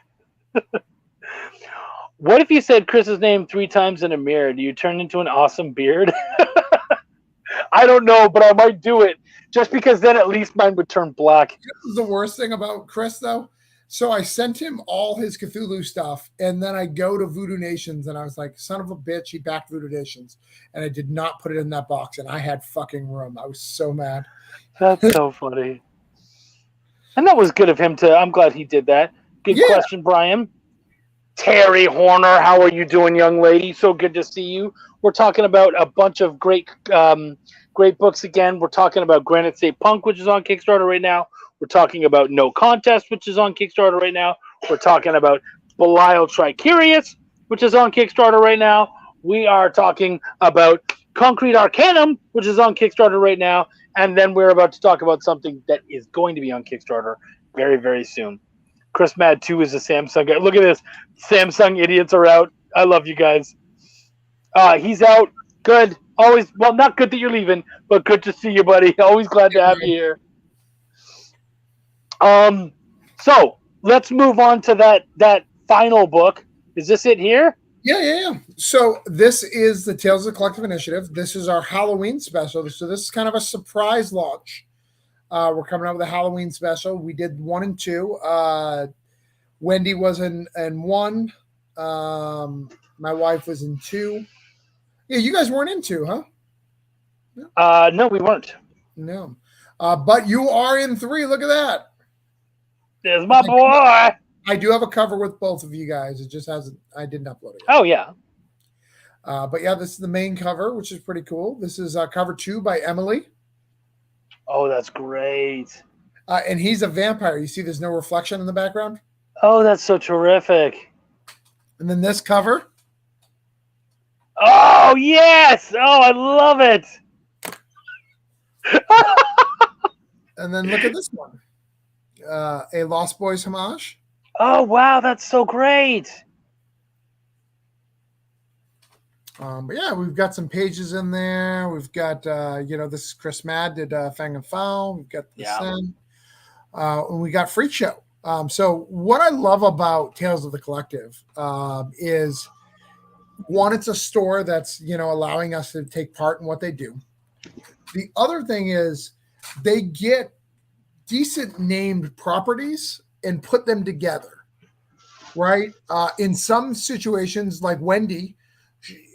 [SPEAKER 1] What if you said Chris's name 3 times in a mirror? Do you turn into an awesome beard? I don't know, but I might do it just because then at least mine would turn black.
[SPEAKER 4] This is the worst thing about Chris, though. So I sent him all his Cthulhu stuff, and then I go to Voodoo Nations, and I was like, son of a bitch, he backed Voodoo Nations. And I did not put it in that box, and I had fucking room. I was so mad.
[SPEAKER 1] That's so funny. And that was good of him to, I'm glad he did that. Good question, Brian. Terry Horner, how are you doing, young lady? So good to see you. We're talking about a bunch of great books again. We're talking about Granite State Punk, which is on Kickstarter right now. We're talking about No Contest, which is on Kickstarter right now. We're talking about Belial Tricurious, which is on Kickstarter right now. We are talking about Concrete Arcanum, which is on Kickstarter right now. And then we're about to talk about something that is going to be on Kickstarter very, very soon. Chris Mad 2 is a Samsung guy. Look at this. Samsung idiots are out. I love you guys. He's out. Good. Always, well, not good that you're leaving, but good to see you, buddy. Always glad to have you here. So let's move on to that final book. Is this it here?
[SPEAKER 4] Yeah. So this is the Tales of the Collective Initiative. This is our Halloween special. So this is kind of a surprise launch. We're coming out with a Halloween special. We did 1 and 2. Wendy was in 1. My wife was in 2. Yeah, you guys weren't in 2, huh?
[SPEAKER 1] No, we weren't.
[SPEAKER 4] No. But you are in 3. Look at that.
[SPEAKER 1] There's my boy.
[SPEAKER 4] I do have a cover with both of you guys. It just hasn't. I didn't upload it yet.
[SPEAKER 1] Oh, yeah.
[SPEAKER 4] But yeah, this is the main cover, which is pretty cool. This is cover 2 by Emily.
[SPEAKER 1] Oh, that's great.
[SPEAKER 4] And he's a vampire. You see there's no reflection in the background?
[SPEAKER 1] Oh, that's so terrific.
[SPEAKER 4] And then this cover.
[SPEAKER 1] Oh, yes. Oh, I love it.
[SPEAKER 4] And then look at this one. A Lost Boys homage.
[SPEAKER 1] Oh, wow. That's so great.
[SPEAKER 4] But yeah, we've got some pages in there. We've got, this is Chris Mad did Fang and Foul. We've got the Sin. And we got Freak Show. So what I love about Tales of the Collective is, one, it's a store that's, allowing us to take part in what they do. The other thing is they get decent named properties and put them together, right? In some situations, like Wendy,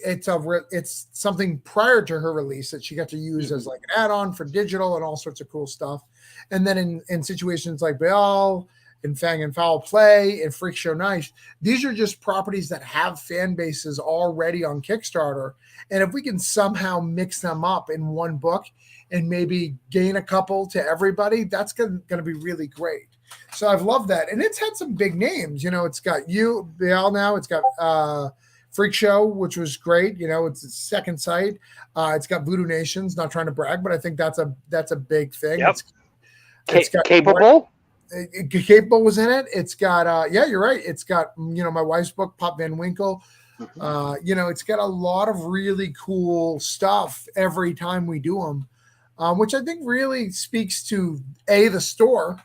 [SPEAKER 4] it's something prior to her release that she got to use as like an add-on for digital and all sorts of cool stuff. And then in situations like Baal and Fang and Foul Play and Freak Show Night, these are just properties that have fan bases already on Kickstarter. And if we can somehow mix them up in one book and maybe gain a couple to everybody, that's going to be really great. So I've loved that. And it's had some big names. It's got you, Baal now. It's got Freak Show, which was great. It's its second site. It's got Voodoo Nations, not trying to brag, but I think that's a big thing.
[SPEAKER 1] Yep.
[SPEAKER 4] It's got
[SPEAKER 1] Capable.
[SPEAKER 4] Capable was in it. It's got you're right. It's got my wife's book, Pop Van Winkle. It's got a lot of really cool stuff every time we do them, which I think really speaks to A, the store,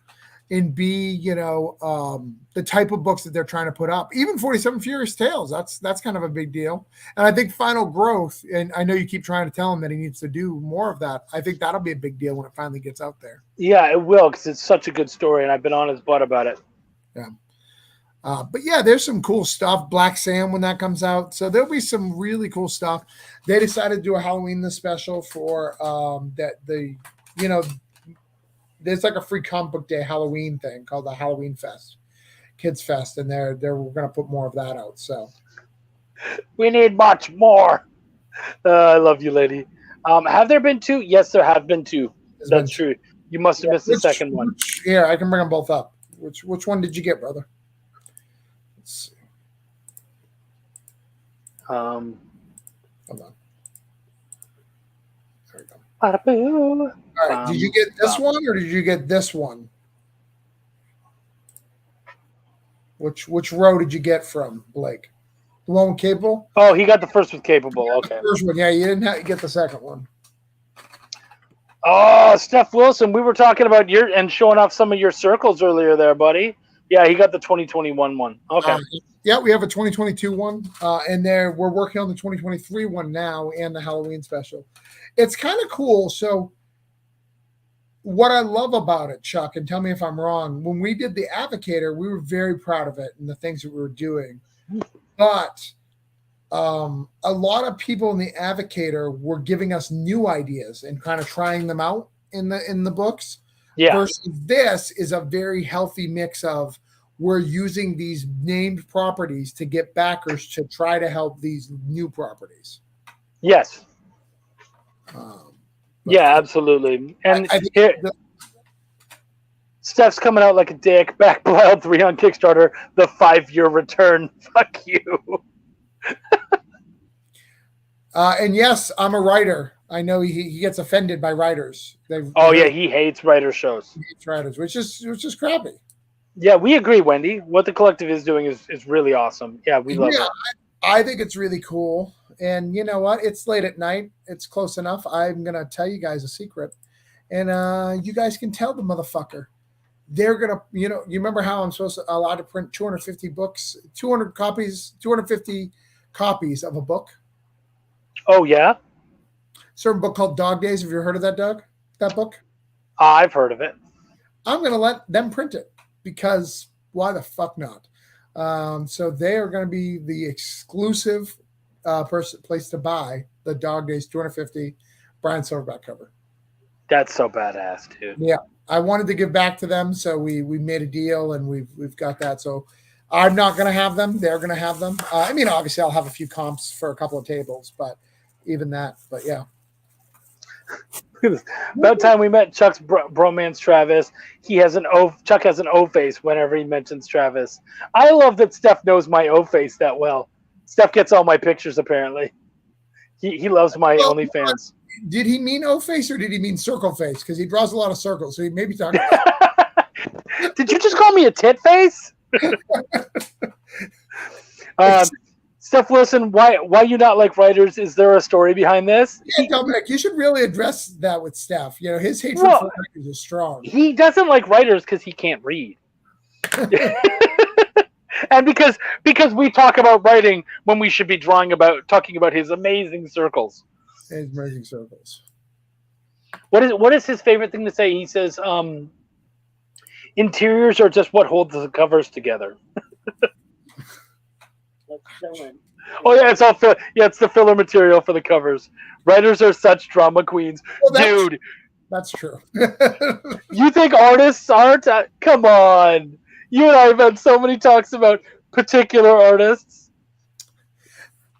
[SPEAKER 4] and B, the type of books that they're trying to put up. Even 47 Furious Tales, that's kind of a big deal. And I think Final Growth, and I know you keep trying to tell him that he needs to do more of that. I think that'll be a big deal when it finally gets out there.
[SPEAKER 1] Yeah, it will, because it's such a good story, and I've been on his butt about it.
[SPEAKER 4] Yeah. But yeah, there's some cool stuff. Black Sam when that comes out. So there'll be some really cool stuff. They decided to do a Halloween this special for there's like a free comic book day Halloween thing called the Halloween Fest, Kids Fest, and we're going to put more of that out. So
[SPEAKER 1] we need much more. I love you, lady. Have there been 2? Yes, there have been 2. That's true. You must have missed the second one.
[SPEAKER 4] Yeah, I can bring them both up. Which one did you get, brother? Let's see. Hold on. There we go. All right. Did you get this one or did you get this one? Which row did you get from, Blake? The one with Capable?
[SPEAKER 1] Oh, he got the first with Capable. Okay.
[SPEAKER 4] The first one, yeah. You didn't have to get the second one.
[SPEAKER 1] Oh, Steph Wilson, we were talking about showing off some of your circles earlier there, buddy. Yeah, he got the 2021 one. Okay.
[SPEAKER 4] Yeah, we have a 2022 one, and we're working on the 2023 one now and the Halloween special. It's kind of cool. So what I love about it, Chuck, and tell me if I'm wrong, when we did the Advocator, we were very proud of it and the things that we were doing. But a lot of people in the Advocator were giving us new ideas and kind of trying them out in the books.
[SPEAKER 1] Yeah.
[SPEAKER 4] Versus this is a very healthy mix of we're using these named properties to get backers to try to help these new properties.
[SPEAKER 1] Yes. Yeah, absolutely. And Steph's coming out like a dick. Back Wild 3 on Kickstarter. The 5-year return. Fuck you.
[SPEAKER 4] And yes, I'm a writer. I know he gets offended by writers.
[SPEAKER 1] He hates writer shows.
[SPEAKER 4] He hates writers, which is crappy.
[SPEAKER 1] Yeah, we agree, Wendy. What the collective is doing is really awesome. Yeah, we love it.
[SPEAKER 4] I think it's really cool. And you know what? It's late at night. It's close enough. I'm going to tell you guys a secret. And you guys can tell the motherfucker. They're going to, you remember how I'm allowed to print 250 books, 250 copies of a book?
[SPEAKER 1] Oh, yeah?
[SPEAKER 4] Certain book called Dog Days. Have you heard of that, Doug? That book?
[SPEAKER 1] I've heard of it.
[SPEAKER 4] I'm going to let them print it because why the fuck not? So they are going to be the exclusive place to buy the Dog Days 250 Brian Silverback cover.
[SPEAKER 1] That's so badass, dude.
[SPEAKER 4] Yeah, I wanted to give back to them, so we made a deal and we've got that. So I'm not going to have them; they're going to have them. Obviously, I'll have a few comps for a couple of tables, but even that. But yeah.
[SPEAKER 1] About time we met Chuck's bromance Travis. Chuck has an O face whenever he mentions Travis. I love that Steph knows my O face that well. Steph gets all my pictures apparently. He loves my OnlyFans.
[SPEAKER 4] Did he mean O face or did he mean circle face? Because he draws a lot of circles, so he may be talking.
[SPEAKER 1] Did you just call me a tit face? Steph Wilson, why you not like writers? Is there a story behind this?
[SPEAKER 4] Yeah, Dominic, you should really address that with Steph. His hatred for writers is strong.
[SPEAKER 1] He doesn't like writers because he can't read. And because we talk about writing when we should be talking about his amazing circles.
[SPEAKER 4] His amazing circles.
[SPEAKER 1] What is his favorite thing to say? He says, interiors are just what holds the covers together. Oh yeah, it's the filler material for the covers. Writers are such drama queens, dude.
[SPEAKER 4] That's true.
[SPEAKER 1] You think artists aren't? Come on, you and I have had so many talks about particular artists.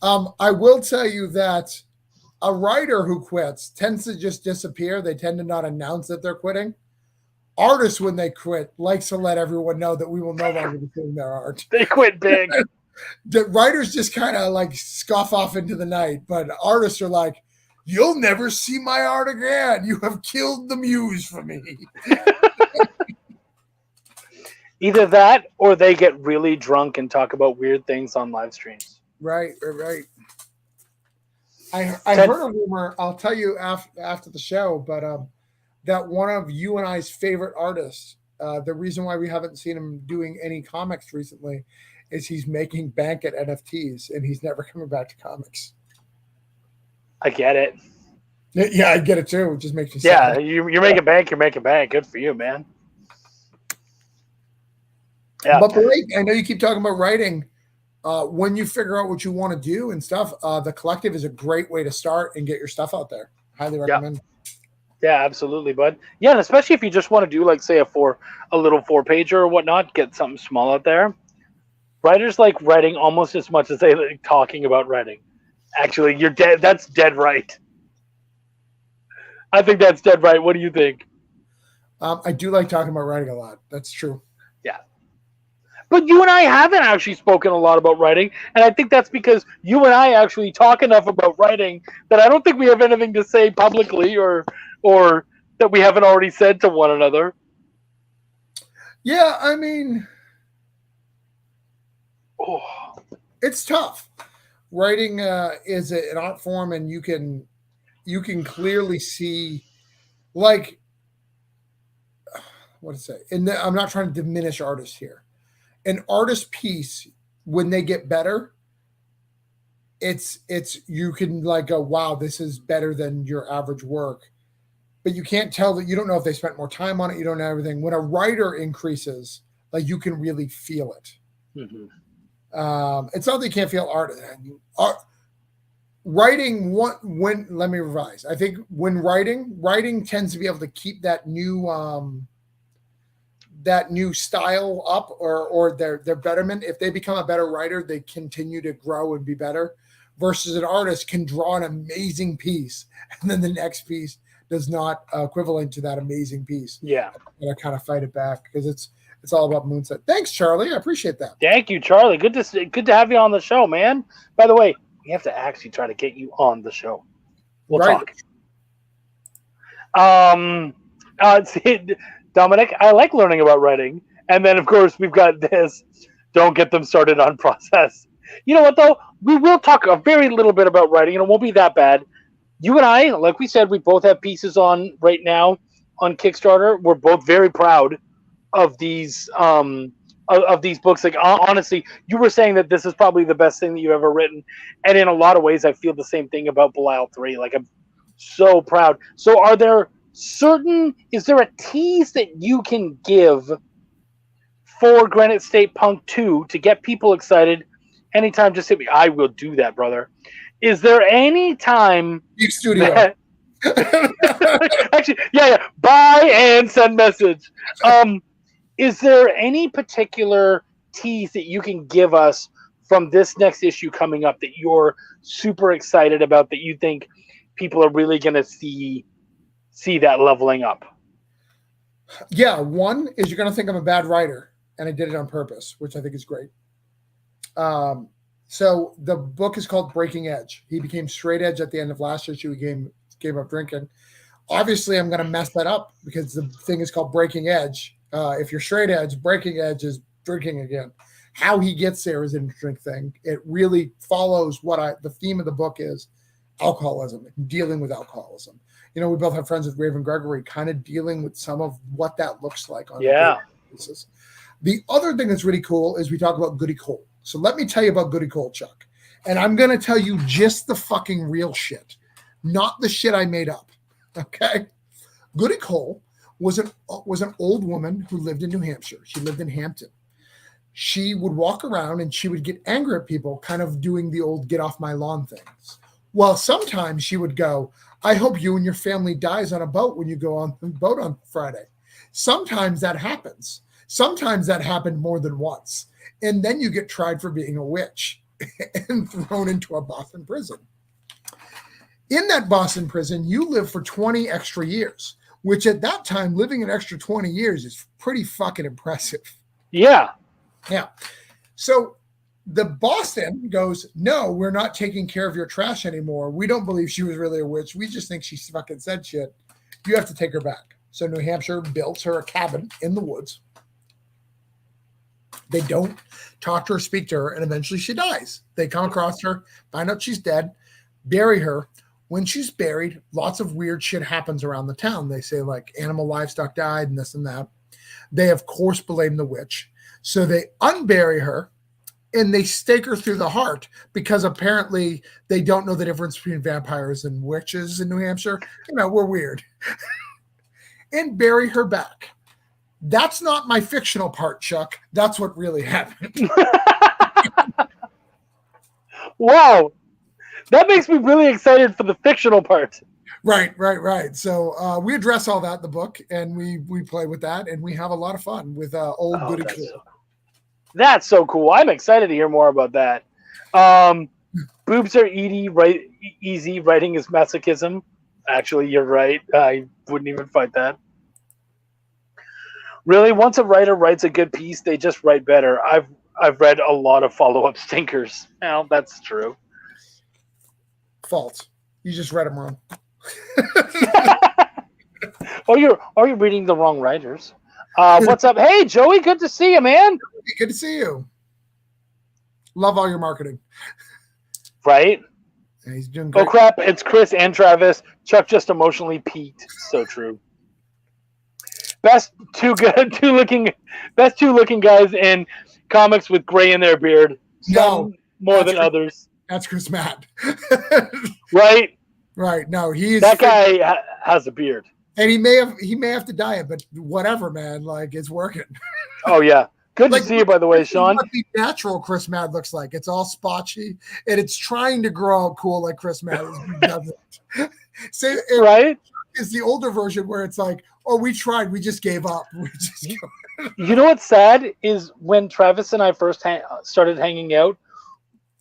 [SPEAKER 4] I will tell you that a writer who quits tends to just disappear. They tend to not announce that they're quitting. Artists, when they quit, likes to let everyone know that we will no longer be doing their art.
[SPEAKER 1] They quit big.
[SPEAKER 4] The writers just kind of like scoff off into the night, but artists are like, you'll never see my art again. You have killed the muse for me.
[SPEAKER 1] Either that or they get really drunk and talk about weird things on live streams.
[SPEAKER 4] Right. I heard a rumor, I'll tell you after the show, but that one of you and I's favorite artists, the reason why we haven't seen him doing any comics recently is he's making bank at NFTs and he's never coming back to comics.
[SPEAKER 1] I get it.
[SPEAKER 4] Yeah, I get it too. It just makes me
[SPEAKER 1] sad.
[SPEAKER 4] sad.
[SPEAKER 1] You're making bank. You're making bank. Good for you, man. Yeah.
[SPEAKER 4] But Blake, I know you keep talking about writing. When you figure out what you want to do and stuff, the collective is a great way to start and get your stuff out there. Highly recommend.
[SPEAKER 1] Yeah, absolutely, bud. Yeah, and especially if you just want to do like say a little 4-pager or whatnot, get something small out there. Writers like writing almost as much as they like talking about writing. Actually, you're dead. That's dead right. I think that's dead right. What do you think?
[SPEAKER 4] I do like talking about writing a lot. That's true.
[SPEAKER 1] Yeah. But you and I haven't actually spoken a lot about writing, and I think that's because you and I actually talk enough about writing that I don't think we have anything to say publicly or that we haven't already said to one another.
[SPEAKER 4] Yeah, I mean, it's tough. Writing is an art form, and you can clearly see, like, what to say. And I'm not trying to diminish artists here. An artist piece, when they get better, it's you can like go, wow, this is better than your average work. But you can't tell that, you don't know if they spent more time on it. You don't know everything. When a writer increases, like, you can really feel it. Mm-hmm. It's not that you can't feel art. Writing when let me revise. I think when writing tends to be able to keep that new style up or their betterment. If they become a better writer, they continue to grow and be better. Versus an artist can draw an amazing piece, and then the next piece does not equivalent to that amazing piece.
[SPEAKER 1] Yeah,
[SPEAKER 4] and I kind of fight it back because it's all about moonset. Thanks, Charlie. I appreciate that.
[SPEAKER 1] Thank you, Charlie. Good to have you on the show, man. By the way, we have to actually try to get you on the show. We'll talk. Dominic, I like learning about writing. And then, of course, we've got this. Don't get them started on process. You know what, though? We will talk a very little bit about writing, and it won't be that bad. You and I, like we said, we both have pieces on right now on Kickstarter. We're both very proud of these books. Like, honestly, you were saying that this is probably the best thing that you've ever written. And in a lot of ways, I feel the same thing about Belial 3. Like, I'm so proud. So is there a tease that you can give for Granite State Punk 2 to get people excited? Anytime, just hit me. I will do that, brother. Is there any time
[SPEAKER 4] Big studio
[SPEAKER 1] actually, yeah. Buy and send message. Is there any particular tease that you can give us from this next issue coming up that you're super excited about, that you think people are really going to see that leveling up?
[SPEAKER 4] Yeah, one is you're going to think I'm a bad writer, and I did it on purpose, which I think is great. So the book is called Breaking Edge. He became straight edge at the end of last issue. He gave up drinking. Obviously, I'm going to mess that up because the thing is called Breaking Edge. If you're straight edge, Breaking Edge is drinking again. How he gets there is an interesting thing. It really follows the theme of the book is alcoholism, dealing with alcoholism. You know, we both have friends with Raven Gregory, kind of dealing with some of what that looks like on a daily basis. The other thing that's really cool is we talk about Goody Cole. So let me tell you about Goody Cole, Chuck. And I'm going to tell you just the fucking real shit, not the shit I made up. Okay? Goody Cole was an old woman who lived in New Hampshire. She lived in Hampton. She would walk around and she would get angry at people, kind of doing the old get off my lawn things. Well, sometimes she would go, I hope you and your family dies on a boat when you go on the boat on Friday. Sometimes that happens. Sometimes that happened more than once. And then you get tried for being a witch and thrown into a Boston prison. In that Boston prison, you live for 20 extra years, which at that time, living an extra 20 years is pretty fucking impressive.
[SPEAKER 1] Yeah.
[SPEAKER 4] Yeah. So the Boston goes, no, we're not taking care of your trash anymore. We don't believe she was really a witch. We just think she fucking said shit. You have to take her back. So New Hampshire built her a cabin in the woods. They don't talk to her, speak to her, and eventually she dies. They come across her, find out she's dead, bury her. When she's buried, lots of weird shit happens around the town. They say, like, animal livestock died and this and that. They, of course, blame the witch. So they unbury her, and they stake her through the heart because apparently they don't know the difference between vampires and witches in New Hampshire. You know, we're weird. And bury her back. That's not my fictional part, Chuck. That's what really happened.
[SPEAKER 1] Wow. That makes me really excited for the fictional part.
[SPEAKER 4] Right. So we address all that in the book, and we play with that, and we have a lot of fun with old goody cool.
[SPEAKER 1] That's so cool. I'm excited to hear more about that. Boobs are easy. Writing is masochism. Actually, you're right. I wouldn't even fight that. Really, once a writer writes a good piece, they just write better. I've read a lot of follow-up stinkers. Well, that's true.
[SPEAKER 4] False. You just read them wrong.
[SPEAKER 1] Or you're reading the wrong writers. What's up? Hey, Joey, good to see you, man.
[SPEAKER 4] Good to see you. Love all your marketing.
[SPEAKER 1] Right?
[SPEAKER 4] Yeah, he's doing great.
[SPEAKER 1] Oh crap! It's Chris and Travis. Chuck just emotionally peaked. So true. Best two looking guys in comics with gray in their beard. Some more than others.
[SPEAKER 4] That's Chris Matt.
[SPEAKER 1] Right?
[SPEAKER 4] Right. No, he's
[SPEAKER 1] that guy has a beard.
[SPEAKER 4] And he may have to dye it, but whatever, man. Like, it's working.
[SPEAKER 1] Oh yeah. Good to see you, by the way, Sean.
[SPEAKER 4] What the natural Chris Matt looks like. It's all spotchy, and it's trying to grow out cool like Chris Matt doesn't.
[SPEAKER 1] Right?
[SPEAKER 4] It's the older version where it's like, oh, we tried, we just gave up.
[SPEAKER 1] You know what's sad is when Travis and I first started hanging out,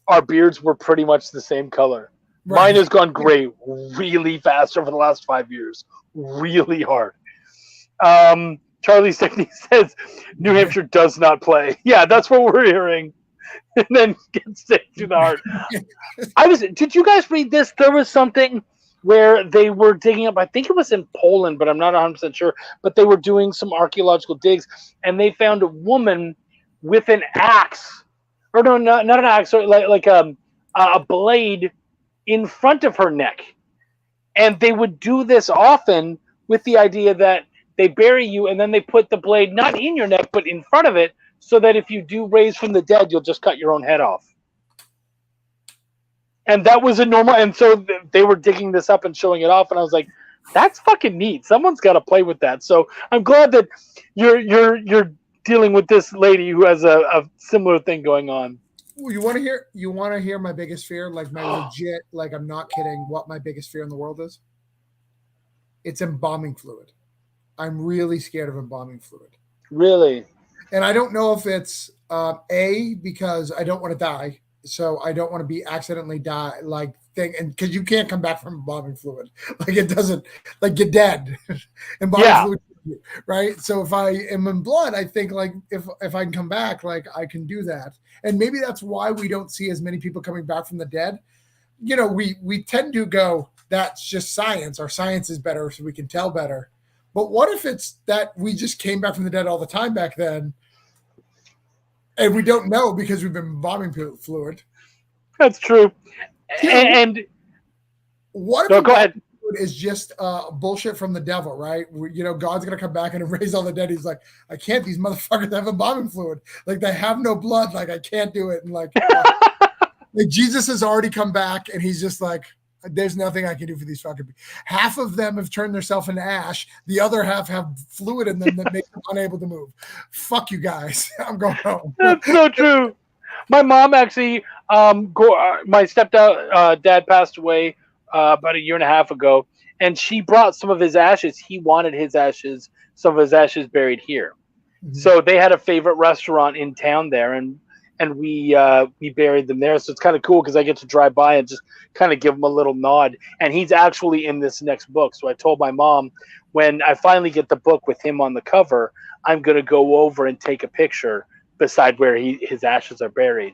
[SPEAKER 1] our beards were pretty much the same color. Right. Mine has gone gray really fast over the last 5 years. Really hard. Charlie Stickney says New Hampshire does not play. Yeah, that's what we're hearing. And then gets sick to the heart. Did you guys read this? There was something where they were digging up, I think it was in Poland, but I'm not 100% sure, but they were doing some archaeological digs, and they found a woman with an axe, or no, not an axe, or like a blade in front of her neck. And they would do this often with the idea that they bury you and then they put the blade not in your neck, but in front of it, so that if you do raise from the dead, you'll just cut your own head off. And that was a normal, and so they were digging this up and showing it off, and I was like, that's fucking neat. Someone's got to play with that. So I'm glad that you're dealing with this lady who has a similar thing going on.
[SPEAKER 4] You want to hear my biggest fear? Like my legit, like I'm not kidding, what my biggest fear in the world is? It's embalming fluid. I'm really scared of embalming fluid.
[SPEAKER 1] Really?
[SPEAKER 4] And I don't know if it's because I don't want to die. So I don't want to be accidentally die and because you can't come back from embalming fluid. Like it doesn't, like you're dead. Embalming fluid, right? So if I am in blood, I think like if I can come back, like I can do that. And maybe that's why we don't see as many people coming back from the dead. You know, we tend to go, that's just science. Our science is better, so we can tell better. But what if it's that we just came back from the dead all the time back then, and we don't know because we've been embalming fluid?
[SPEAKER 1] That's true. And
[SPEAKER 4] what if
[SPEAKER 1] go ahead.
[SPEAKER 4] Is just bullshit from the devil, right? You know, God's gonna come back and erase all the dead. He's like, I can't. These motherfuckers have embalming fluid. Like they have no blood. Like I can't do it. And like Jesus has already come back, and he's just like, there's nothing I can do for these fucking people. Half of them have turned themselves into ash. The other half have fluid in them that make them unable to move. Fuck you guys. I'm going home.
[SPEAKER 1] That's so true. My mom actually, my stepdad dad passed away about a year and a half ago, and she brought some of his ashes. He wanted some of his ashes buried here. Mm-hmm. So they had a favorite restaurant in town there, and we buried them there. So it's kind of cool because I get to drive by and just kind of give him a little nod. And he's actually in this next book. So I told my mom, when I finally get the book with him on the cover, I'm going to go over and take a picture beside where his ashes are buried,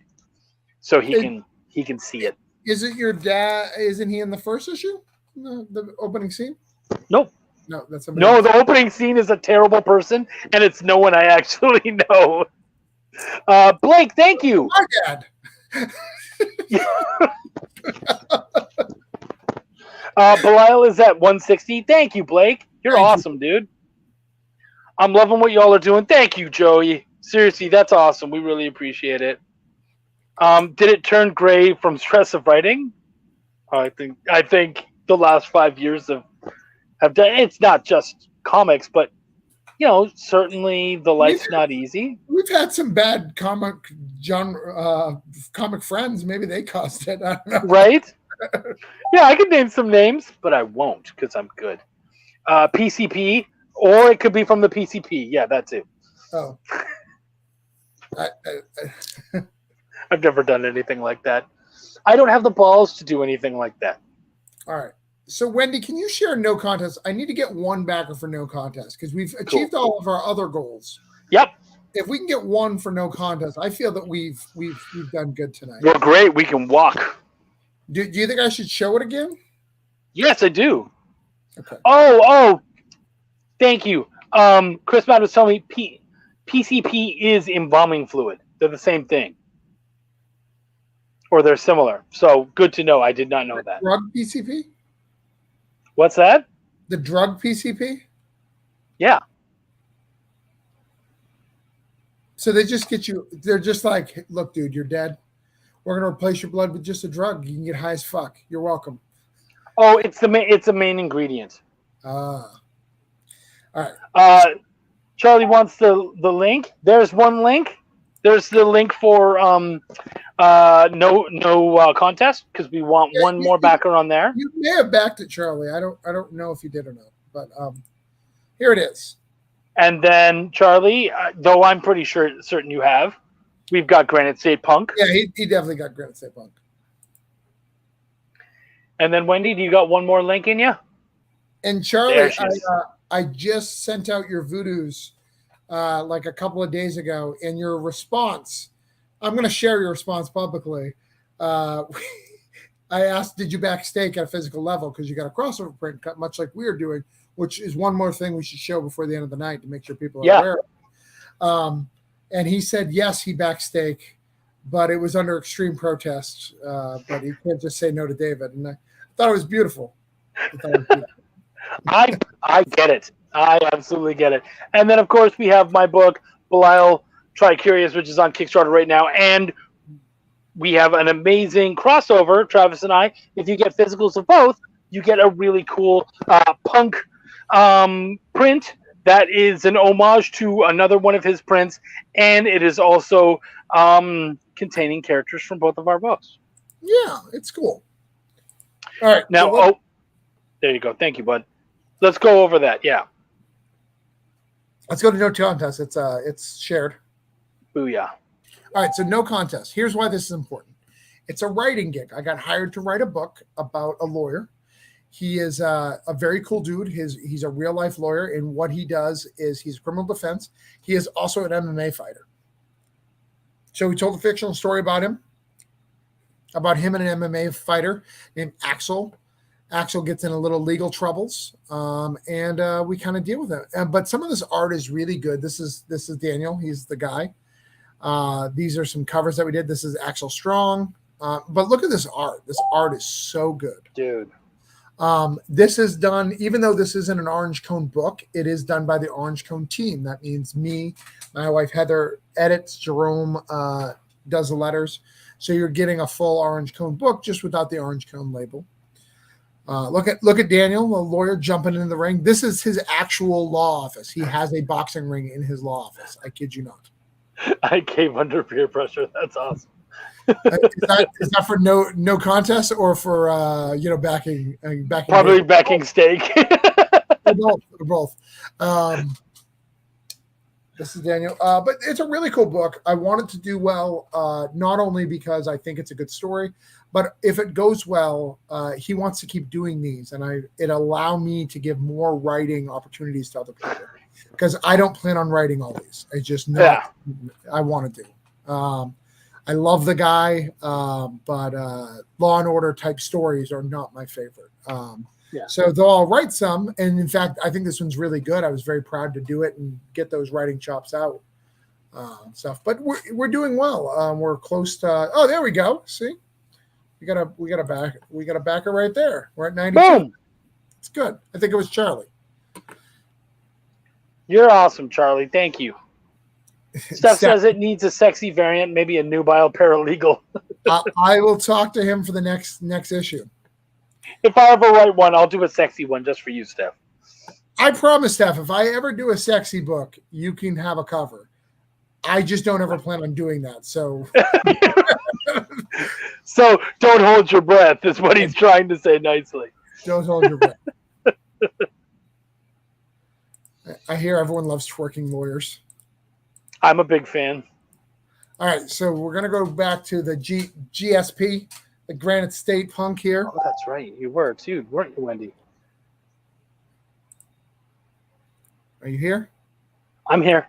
[SPEAKER 1] so he can see it.
[SPEAKER 4] Is it your dad? Isn't he in the first issue? The opening scene?
[SPEAKER 1] Nope.
[SPEAKER 4] No, that's
[SPEAKER 1] somebody else. The opening scene is a terrible person, and it's no one I actually know. Blake, thank you.
[SPEAKER 4] My dad.
[SPEAKER 1] Belial is at 160. Thank you, Blake. You're awesome, dude. I'm loving what y'all are doing. Thank you, Joey. Seriously, that's awesome. We really appreciate it. Did it turn gray from stress of writing? I think the last 5 years have done. It's not just comics, but you know, certainly the life's not easy.
[SPEAKER 4] We've had some bad comic friends. Maybe they caused it. I don't know.
[SPEAKER 1] Right? Yeah, I could name some names, but I won't because I'm good. PCP, or it could be from the PCP. Yeah, that too.
[SPEAKER 4] Oh.
[SPEAKER 1] I've never done anything like that. I don't have the balls to do anything like that.
[SPEAKER 4] All right. So, Wendy, can you share no contest? I need to get one backer for no contest because we've achieved all of our other goals.
[SPEAKER 1] Yep.
[SPEAKER 4] If we can get one for no contest, I feel that we've done good tonight.
[SPEAKER 1] We're great. We can walk.
[SPEAKER 4] Do you think I should show it again?
[SPEAKER 1] Yes, I do.
[SPEAKER 4] Okay.
[SPEAKER 1] Oh, thank you. Chris Matt was telling me PCP is embalming fluid. They're the same thing. Or they're similar. So good to know. I did not know that.
[SPEAKER 4] Drug PCP?
[SPEAKER 1] What's that?
[SPEAKER 4] The drug PCP?
[SPEAKER 1] Yeah.
[SPEAKER 4] So they just get you, they're just like, look, dude, you're dead. We're going to replace your blood with just a drug. You can get high as fuck. You're welcome.
[SPEAKER 1] Oh, it's the main ingredient.
[SPEAKER 4] All right.
[SPEAKER 1] Charlie wants the link. There's one link. There's the link for no contest because we want one more backer on there.
[SPEAKER 4] You may have backed it, Charlie. I don't know if you did or not, but here it is.
[SPEAKER 1] And then Charlie, though I'm pretty certain you have, we've got Granite State Punk.
[SPEAKER 4] Yeah, he definitely got Granite State Punk.
[SPEAKER 1] And then Wendy, do you got one more link in you?
[SPEAKER 4] And Charlie, I just sent out your voodoos like a couple of days ago, and your response, I'm going to share your response publicly. I asked, did you back stake at a physical level? Because you got a crossover print cut, much like we are doing, which is one more thing we should show before the end of the night to make sure people are aware. And he said, yes, he back stake, but it was under extreme protest. But he can't just say no to David. And I thought it was beautiful.
[SPEAKER 1] I get it. I absolutely get it. And then, of course, we have my book, Belial Tricurious, which is on Kickstarter right now. And we have an amazing crossover, Travis and I. If you get physicals of both, you get a really cool punk print that is an homage to another one of his prints. And it is also containing characters from both of our books.
[SPEAKER 4] Yeah, it's cool. All right.
[SPEAKER 1] Now, there you go. Thank you, bud. Let's go over that. Yeah.
[SPEAKER 4] Let's go to no contest. It's shared.
[SPEAKER 1] Booyah.
[SPEAKER 4] All right, so no contest. Here's why this is important. It's a writing gig. I got hired to write a book about a lawyer. He is a very cool dude. He's a real life lawyer, and what he does is he's criminal defense. He is also an MMA fighter. So we told a fictional story about him and an MMA fighter named Axel. Axel gets in a little legal troubles, and we kind of deal with it. But some of this art is really good. This is Daniel. He's the guy. These are some covers that we did. This is Axel Strong. But look at this art. This art is so good.
[SPEAKER 1] Dude.
[SPEAKER 4] This is done, even though this isn't an Orange Cone book, it is done by the Orange Cone team. That means me, my wife Heather edits, Jerome does the letters. So you're getting a full Orange Cone book just without the Orange Cone label. Look at Daniel, the lawyer, jumping into the ring. This is his actual law office. He has a boxing ring in his law office. I kid you not.
[SPEAKER 1] I came under peer pressure. That's awesome.
[SPEAKER 4] Is that for no contest or for backing?
[SPEAKER 1] Probably backing stake.
[SPEAKER 4] both. This is Daniel. But it's a really cool book. I want it to do well, not only because I think it's a good story, but if it goes well, he wants to keep doing these, and it allow me to give more writing opportunities to other people because I don't plan on writing all these. I just know I want to do. I love the guy, but Law and Order type stories are not my favorite. So though I'll write some, and in fact, I think this one's really good. I was very proud to do it and get those writing chops out, stuff. But we're doing well. We're close to. Oh, there we go. See, we got a backer right there. We're at 92.
[SPEAKER 1] Boom.
[SPEAKER 4] It's good. I think it was Charlie.
[SPEAKER 1] You're awesome, Charlie. Thank you. Steph says it needs a sexy variant, maybe a nubile paralegal.
[SPEAKER 4] I will talk to him for the next issue.
[SPEAKER 1] If I ever write one, I'll do a sexy one just for you, Steph.
[SPEAKER 4] I promise, Steph, if I ever do a sexy book, you can have a cover. I just don't ever plan on doing that. So
[SPEAKER 1] So don't hold your breath is what he's trying to say nicely.
[SPEAKER 4] Don't hold your breath. I hear everyone loves twerking lawyers.
[SPEAKER 1] I'm a big fan.
[SPEAKER 4] All right, so we're going to go back to the GSP, the Granite State Punk here.
[SPEAKER 1] Oh, that's right. You were, too, weren't you, Wendy?
[SPEAKER 4] Are you here?
[SPEAKER 1] I'm here.